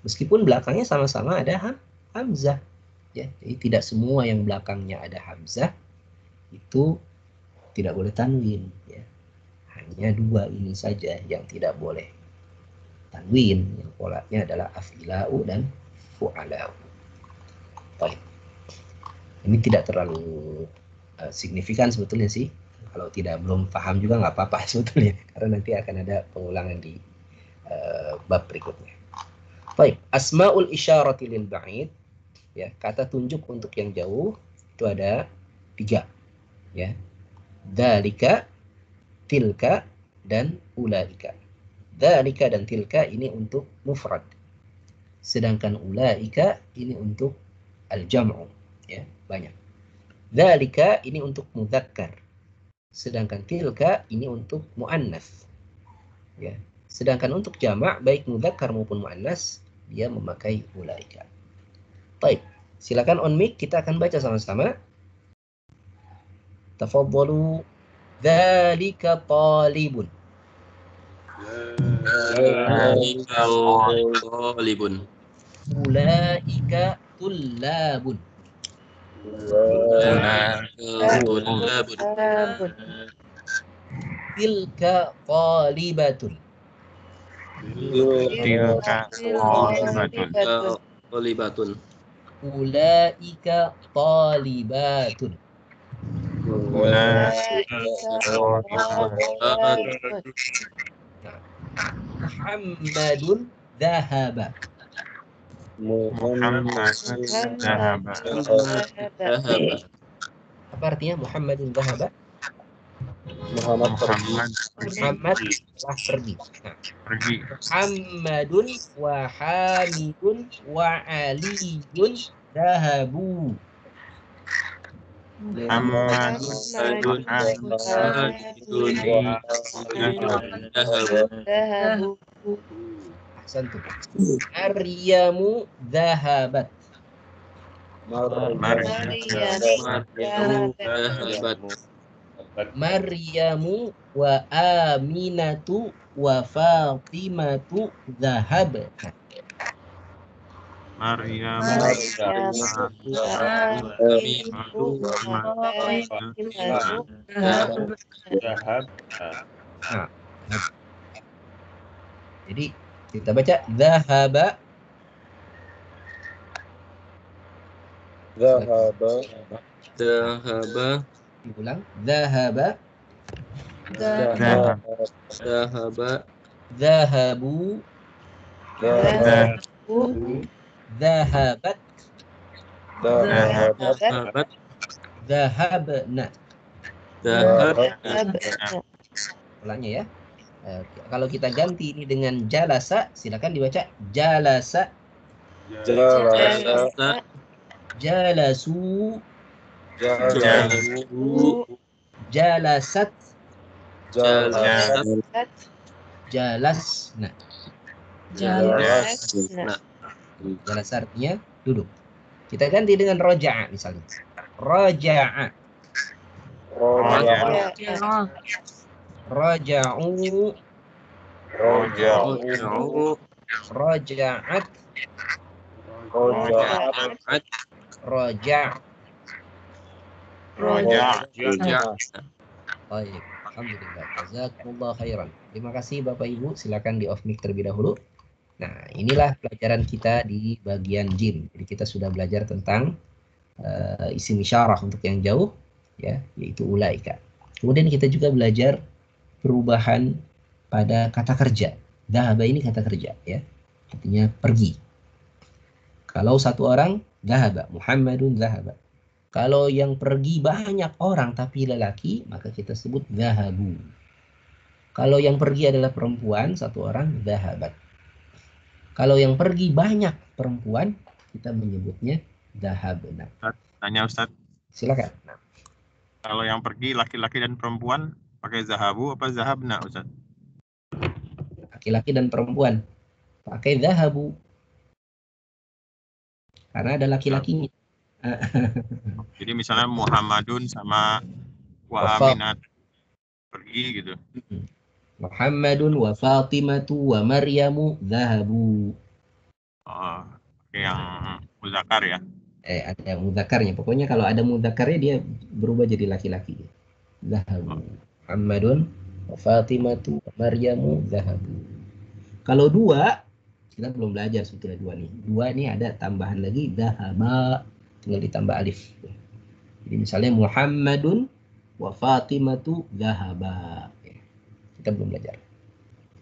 Meskipun belakangnya sama-sama ada hamzah, ya. Jadi tidak semua yang belakangnya ada hamzah itu tidak boleh tanwin, ya. Hanya dua ini saja yang tidak boleh tanwin, yang polanya adalah af'ila'u dan fu'ala'u. Baik. Ini tidak terlalu signifikan sebetulnya sih. Kalau belum paham juga nggak apa-apa sebetulnya, karena nanti akan ada pengulangan di bab berikutnya. Baik, asmaul isyarati lil ba'id, ya, kata tunjuk untuk yang jauh itu ada 3, ya. Dzalika, tilka, dan ulaika. Dzalika dan tilka ini untuk mufrad. Sedangkan ulaika ini untuk al-jam'u, ya, banyak. Dzalika ini untuk mudzakkar. Sedangkan tilka ini untuk muannas. Ya. Sedangkan untuk jamak baik mudzakkar maupun muannas dia memakai ulaika. Baik, silakan on mic, kita akan baca sama-sama. Tafadhalu. Dzalika talibun. Dzalika talibun. Ulaika tullabun. Ulaika tullabun. tilka talibatun. Tilka Talibatun. Ulaika talibatun. Muhammadun dhahaba. Apa artinya Muhammadun dhahaba? Muhammad pergi. Muhammad telah pergi. Muhammadun wa Hamidun wa Aliyun dhahabu. Ahsantum. Maryamu dhahabat. Maryamu wa Aminatu wa Fatimatu dhahabna. Jadi kita baca dhahaba. Diulang. Dhahaba. Dhahabu. Dhahabat. Dhahabna. Ulangnya ya. Kalau kita ganti ini dengan jalasa, silakan dibaca jalasa. Jalasu. Jalasat. Jalasna. Jalas artinya duduk. Kita ganti dengan roja'a misalnya. Roja'a. Roja'u. Roja'at. Roja'. Baik, alhamdulillah. Jazakumullah khairan. Terima kasih Bapak Ibu. Silakan di off mic terlebih dahulu. Nah, inilah pelajaran kita di bagian jim. Jadi kita sudah belajar tentang isim isyarah untuk yang jauh, ya, yaitu ulaika. Kemudian kita juga belajar perubahan pada kata kerja. Dhahaba ini kata kerja, ya, artinya pergi. Kalau satu orang, dhahaba, Muhammadun dhahaba. Kalau yang pergi banyak orang tapi lelaki, maka kita sebut dhahabu. Kalau yang pergi adalah perempuan, satu orang, dhahabat. Kalau yang pergi banyak perempuan, kita menyebutnya dhahabna. Tanya Ustaz. Silakan. Nah. Kalau yang pergi laki-laki dan perempuan pakai zahabu apa zahabna Ustaz? Laki-laki dan perempuan pakai dhahabu. Karena ada laki-lakinya. Jadi misalnya Muhammadun sama wa Aminat pergi gitu. Muhammadun wa Fatimatu wa Maryamu dhahabu. Oh, yang muzakkar ya. Ada mudzakarnya. Pokoknya kalau ada mudzakarnya dia berubah jadi laki-laki. Dhahabu. Muhammadun wa Fatimatu wa Maryamu dhahabu. Kalau dua, kita belum belajar sebetulnya dua nih. Dua ini ada tambahan lagi dhahaba, tinggal ditambah alif. Jadi misalnya Muhammadun wa Fatimatu dhahaba. Kita belum belajar.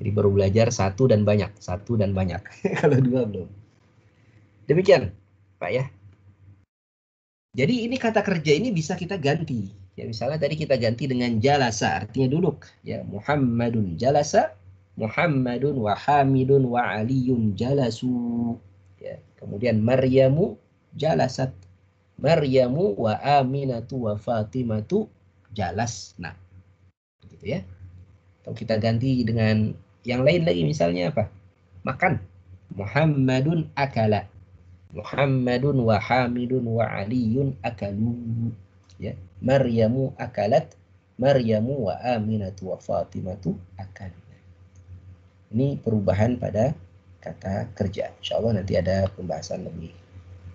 Jadi baru belajar satu dan banyak. Kalau dua belum. Demikian, Pak ya. Jadi ini kata kerja ini bisa kita ganti. Ya misalnya tadi kita ganti dengan jalasa, artinya duduk. Ya Muhammadun jalasa, Muhammadun wa Hamidun wa Aliyun jalasu. Ya, kemudian Maryamu jalasat. Maryamu wa Aminatu wa Fatimatu jalasna. Gitu ya. Atau kita ganti dengan yang lain lagi, misalnya apa? Makan. Muhammadun akala. Muhammadun wa Hamidun wa Aliyun akalu. Ya. Maryamu akalat. Maryamu wa Aminatu wa Fatimatu akalu. Ini perubahan pada kata kerja. Insya Allah nanti ada pembahasan lebih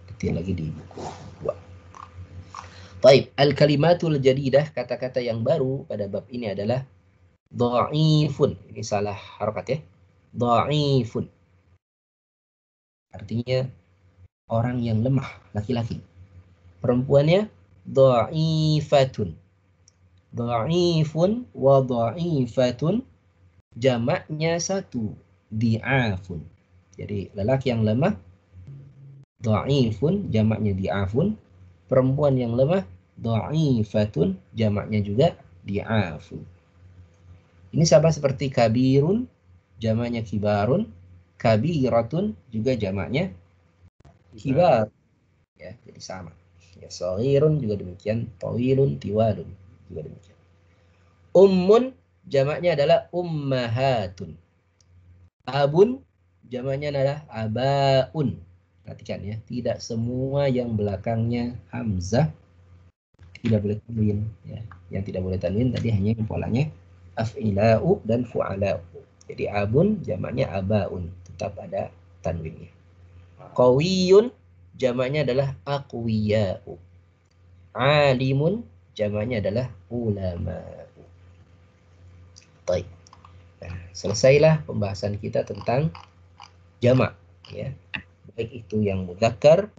detail lagi di buku 2. Baik, al-kalimatul jadidah, kata-kata yang baru pada bab ini adalah Dha'ifun. Ini salah harokat ya. Dha'ifun. Artinya orang yang lemah, laki-laki. Perempuannya dha'ifatun. Dha'ifun wa dha'ifatun. Jamaknya satu. Di'afun. Jadi lelaki yang lemah, dha'ifun, jamaknya di'afun. Perempuan yang lemah, dha'ifatun, jamaknya juga di'afun. Ini sama seperti kabirun, jamaknya kibarun. Kabiratun, juga jamaknya kibar. Ya, jadi sama. Ya, shaghirun juga demikian. Tawilun, tiwalun juga demikian. Ummun, jamaknya adalah ummahatun. Abun, jamaknya adalah abaun. Perhatikan ya, tidak semua yang belakangnya hamzah tidak boleh tanwin. Ya. Yang tidak boleh tanwin tadi hanya yang polanya af'ila'u dan fu'ala'u. Jadi abun jamaknya abaun, tetap ada tanwinnya. Qawiyun jamaknya adalah aqwiya'u. Alimun jamaknya adalah ulama'u. Baik. Nah, selesailah pembahasan kita tentang jamak ya. Baik itu yang mudzakkar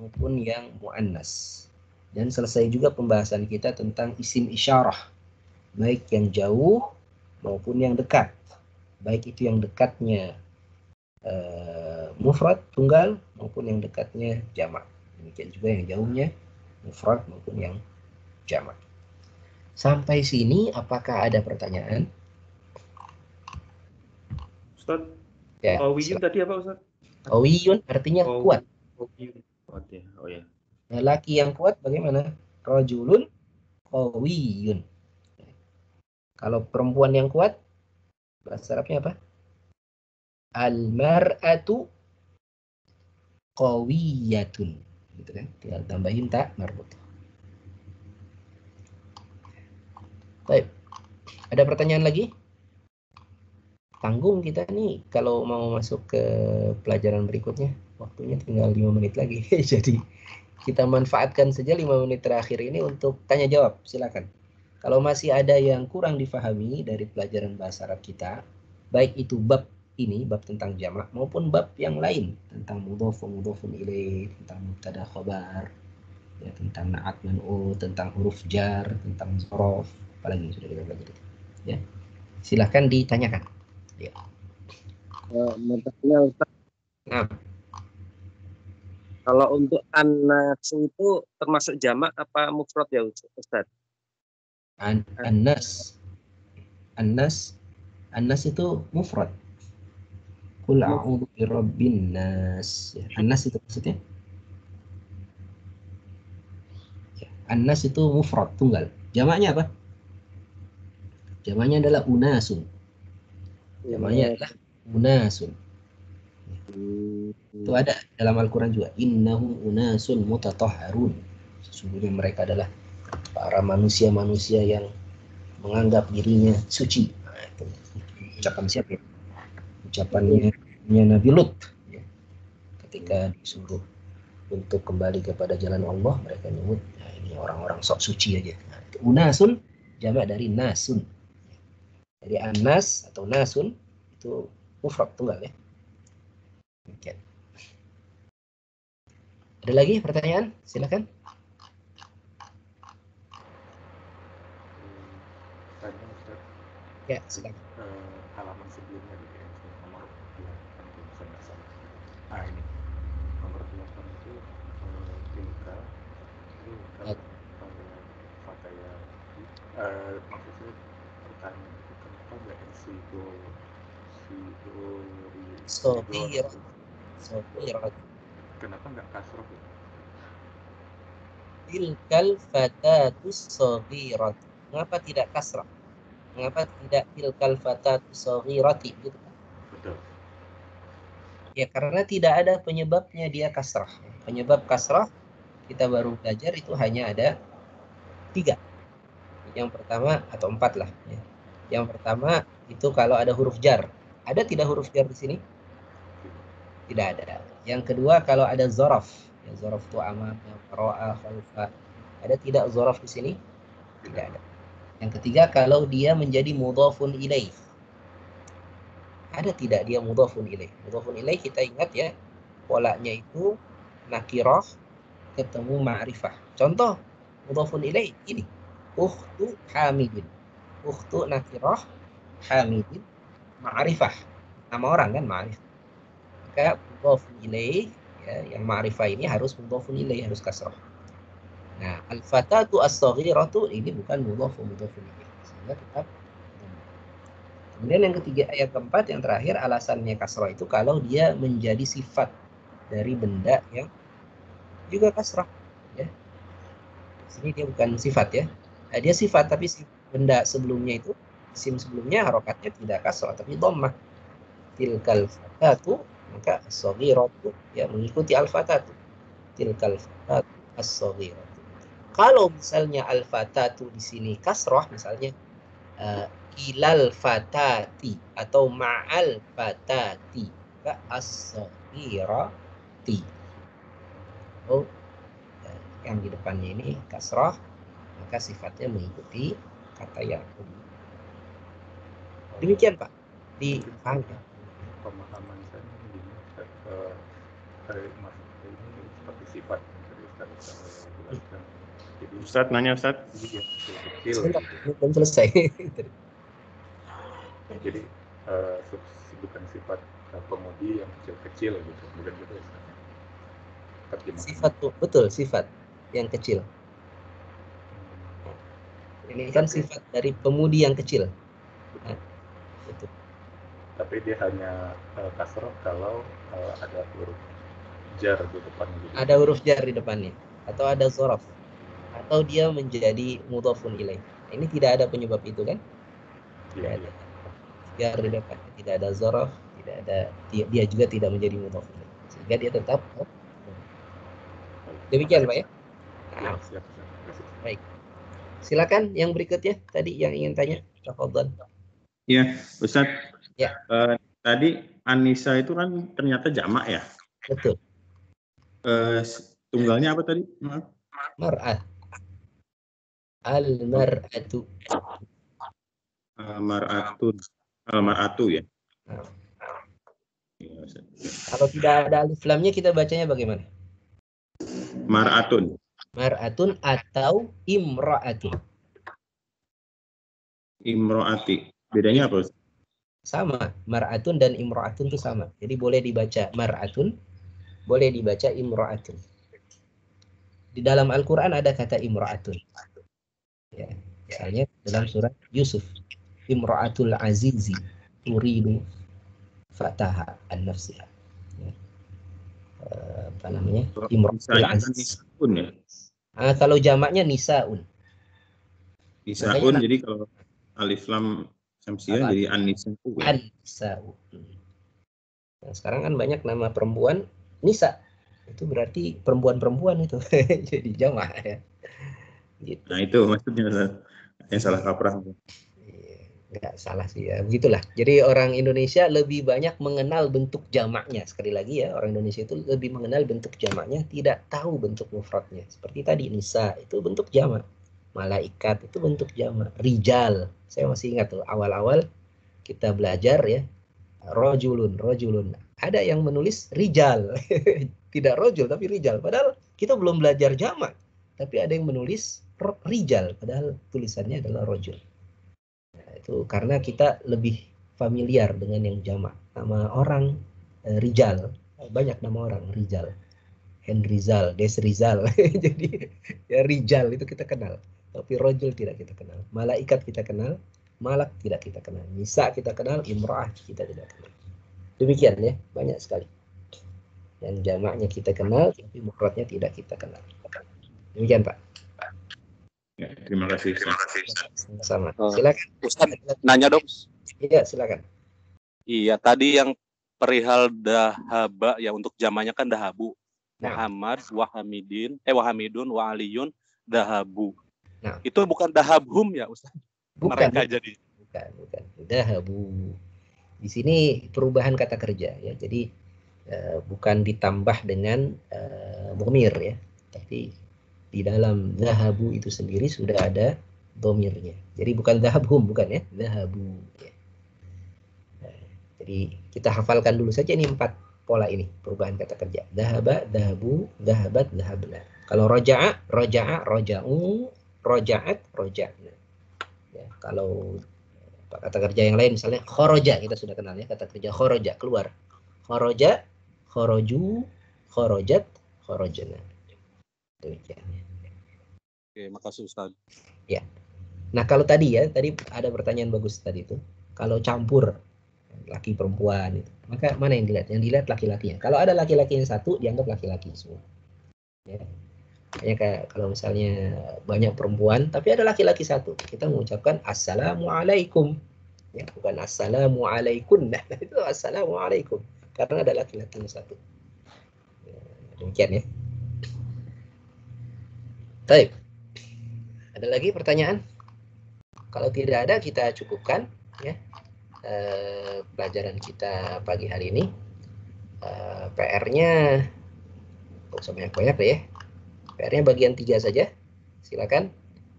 maupun yang muannas. Dan selesai juga pembahasan kita tentang isim isyarah. Baik yang jauh maupun yang dekat. Baik itu yang dekatnya mufrad tunggal maupun yang dekatnya jamak. Demikian juga yang jauhnya mufrad maupun yang jamak. Sampai sini apakah ada pertanyaan? Ustaz, Ya, qawiyun tadi apa Ustaz? qawiyun artinya kuat. Qawiyun. Kuat ya. Oh ya. Lelaki yang kuat bagaimana? Rajulun qawiyun. Kalau perempuan yang kuat, bahasa Arabnya apa? Al-mar'atu qawiyatun. Gitu kan? Tinggal tambahin tak marbut. Baik. Ada pertanyaan lagi? Tanggung kita nih kalau mau masuk ke pelajaran berikutnya. Waktunya tinggal 5 menit lagi. Jadi kita manfaatkan saja 5 menit terakhir ini untuk tanya jawab. Silakan. Kalau masih ada yang kurang difahami dari pelajaran bahasa Arab kita, baik itu bab ini, bab tentang jamak, maupun bab yang lain, tentang mudhof, mudhofun ilaih, tentang mubtada khabar, ya, tentang na'at man'u, tentang huruf jar, tentang zorof, apalagi sudah kita belajar itu. Ya. Silahkan ditanyakan. Ya. Nah, kalau untuk anas itu termasuk jamak apa mufrad ya Ustaz? Annas itu mufrad. Qul a'udzu birabbin nas. Ya, annas itu maksudnya. Ya, annas itu mufrad tunggal. Jamaknya apa? Jamaknya adalah unasun. Jamaknya adalah unasun. Itu ada dalam Al-Quran juga. Innahum unasun mutatahharun. Sesungguhnya mereka adalah para manusia-manusia yang menganggap dirinya suci. Nah, itu ucapan siapa ya? Ucapannya Nabi Lut. Ya. Ketika disuruh untuk kembali kepada jalan Allah, mereka nyebut, nah, ini orang-orang sok suci aja. Nah, itu unasun, jamak dari nasun. Jadi anas atau nasun itu mufrad tunggal ya. Oke. Ada lagi pertanyaan? Silakan. Tanya Ustaz. Ya, silakan. Halaman sebelumnya di PNC nomor 8 kalau bisa baca. Ah ini nomor 8 itu tilka fataya maksudnya pertanyaan itu kenapa nggak Sofirat. Kenapa nggak kasroh ya? Tilkal fatatus sofirat. Mengapa tidak kasrah? Mengapa tidak tilkal fatatus soghirati gitu? Betul. Ya karena tidak ada penyebabnya dia kasrah. Penyebab kasrah kita baru belajar itu hanya ada 3. Yang pertama atau 4 lah. Ya. Yang pertama itu kalau ada huruf jar. Ada tidak huruf jar di sini? Tidak ada. Yang kedua kalau ada zorof. Ya, zorof itu amama, ro'a, khalfa. Ada tidak zorof di sini? Tidak ada. Yang ketiga, kalau dia menjadi mudhafun ilaih. Ada tidak dia mudhafun ilaih? Mudhafun ilaih kita ingat ya, polanya itu nakirah ketemu ma'rifah. Contoh mudhafun ilaih ini, ukhtu Hamidin. Ukhtu nakirah, Hamidin ma'rifah. Nama orang kan ma'rifah. Maka mudhafun ilaih ya, yang ma'rifah ini harus mudhafun ilaih, harus kasrah. Nah, al-fatatu as-saghiratu ini bukan mudhafun ilaih. Sehingga tetap. Kemudian yang ketiga, yang keempat, yang terakhir, alasannya kasrah itu kalau dia menjadi sifat dari benda yang juga kasrah. Ya. Di sini dia bukan sifat ya. Nah, dia sifat tapi benda sebelumnya itu, isim sebelumnya harokatnya tidak kasrah tapi dhammah. Tilkal fatatu, maka as-saghiratu ya mengikuti al-fatatu. Tilkal fatatu as-saghiratu. Kalau misalnya al-fatatu di sini kasrah, misalnya ilal fatati atau ma'al fatati, maka as-saghirati. Oh, yang di depannya ini kasrah, maka sifatnya mengikuti kata yang demikian Pak. Dipahami ya? Pemahaman saya begini, maksudnya ini seperti sifat dari Ustaz jelaskan. Jadi Ustaz nanya Ustaz. Iya, kecil. Sebentar, belum selesai. Jadi bukan sifat pemudi yang kecil-kecil gitu, bukan gitu ya Ustaz? Sifat tuh, betul, sifat yang kecil. Ini kan sifat dari pemudi yang kecil. Nah, itu. Tapi dia hanya kasroh kalau ada huruf jar di depannya. Gitu. Ada huruf jar di depannya, atau ada zorof, atau dia menjadi mudhafun ilaih. Ini tidak ada penyebab itu kan? Tidak ada jar di depannya, tidak ada zorof, tidak ada, dia juga tidak menjadi mudhafun ilaih, sehingga dia tetap. Demikian Pak ya. Nah, baik. Silakan yang berikutnya tadi yang ingin tanya, tafadhal. Iya, Ustaz. Ya. Tadi Anissa itu kan ternyata jamak ya? Betul. Tunggalnya apa tadi? Maaf. Mar'ah. Al-mar'atu. Mar'atun. Al-mar'atu ya. Nah. Kalau tidak ada alif lamnya kita bacanya bagaimana? Mar'atun. Mar'atun atau imra'atun. Imro'ati. Bedanya apa? Sama, mar'atun dan imra'atun itu sama. Jadi boleh dibaca mar'atun, boleh dibaca imra'atun. Di dalam Al-Quran ada kata imra'atun. Ya, misalnya dalam surat Yusuf, imra'atul azizi turidu fataha an-nafsiha. Ya. Apa namanya? Imra'atul aziz. Ya? Kalau jamaknya nisaun. Nisaun, jadi kalau alif lam samsiah jadi an-nisa'u. An-nisa'u. Nah, sekarang kan banyak nama perempuan nisa. Itu berarti perempuan-perempuan itu. Jadi jamak ya. Gitu. Nah, itu maksudnya yang salah kaprah. Enggak salah sih ya. Begitulah. Jadi orang Indonesia lebih banyak mengenal bentuk jamaknya. Sekali lagi ya, orang Indonesia itu lebih mengenal bentuk jamaknya, tidak tahu bentuk mufradnya. Seperti tadi nisa itu bentuk jamak. Malaikat itu bentuk jamak. Rijal. Saya masih ingat tuh awal-awal kita belajar ya. Rojulun. Ada yang menulis rijal. Tidak rojul tapi rijal. Padahal kita belum belajar jamak. Tapi ada yang menulis rijal. Padahal tulisannya adalah rojul. Nah, itu karena kita lebih familiar dengan yang jamak. Nama orang Rijal. Banyak nama orang Rijal. Henrizal, Desrizal. Jadi ya Rijal itu kita kenal. Tapi rojul tidak kita kenal. Malaikat kita kenal. Malak tidak kita kenal. Nisa kita kenal. Imra'ah kita tidak kenal. Demikian ya. Banyak sekali. Yang jamaknya kita kenal. Tapi mufradnya tidak kita kenal. Demikian Pak. Ya, terima kasih. Sama. Silakan. Ustaz, nanya dong. Iya, silakan. Iya, tadi yang perihal dahaba ya, untuk jamaknya kan dahabu. Muhammad, Wahamidun, wa Aliyun, dahabu. Nah. Itu bukan dahabhum ya, Ustaz? Bukan. Mereka jadi. Bukan. Dahabu. Di sini perubahan kata kerja ya. Jadi bukan ditambah dengan dhamir ya. Tapi di dalam dahabu itu sendiri sudah ada domirnya. Jadi bukan dhahabhum, bukan ya, dhahabu. Ya. Nah, jadi kita hafalkan dulu saja ini 4 pola ini, perubahan kata kerja. Dhahaba, dhahabu, dhahabat, dhahabna. Kalau roja'a, roja'a, roja'u, roja'at, roja'na. Ya, kalau kata kerja yang lain misalnya khoroja, kita sudah kenal ya, kata kerja khoroja, keluar. Khoroja, khoroju, khorojat, khorojana. Demikian. Oke, makasih Ustaz. Ya. Nah, kalau tadi ya, tadi ada pertanyaan bagus tadi itu. Kalau campur laki perempuan itu, maka mana yang dilihat? Yang dilihat laki-lakinya. Kalau ada laki-laki yang satu, dianggap laki-laki semua. Ya. Kayak kalau misalnya banyak perempuan, tapi ada laki-laki satu, kita mengucapkan assalamualaikum. Ya, bukan assalamualaikum. Nah, itu assalamualaikum. Karena ada laki-laki yang satu. Ya, demikian ya. Baik. Ada lagi pertanyaan? Kalau tidak ada, kita cukupkan ya pelajaran kita pagi hari ini. PR-nya banyak deh ya. PR-nya bagian 3 saja. Silakan.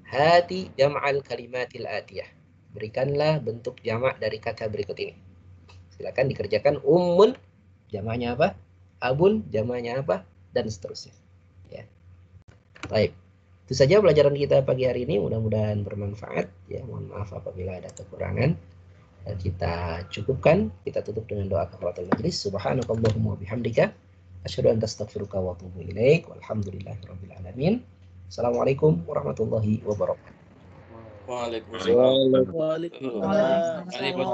Hati jam'al kalimatil atiyah. Berikanlah bentuk jamak dari kata berikut ini. Silakan dikerjakan. Ummun jamaknya apa? Abun jamaknya apa? Dan seterusnya. Ya. Baik. Itu saja pelajaran kita pagi hari ini. Mudah-mudahan bermanfaat. Ya, mohon maaf apabila ada kekurangan. Dan kita cukupkan. Kita tutup dengan doa kafaratul majlis. Subhanakallahumma bihamdika. Asyhadu an la ilaha illa anta astaghfiruka wa atubu ilaik. Walhamdulillahirabbil alamin. Assalamualaikum warahmatullahi wabarakatuh. Waalaikumsalam. Waalaikumsalam.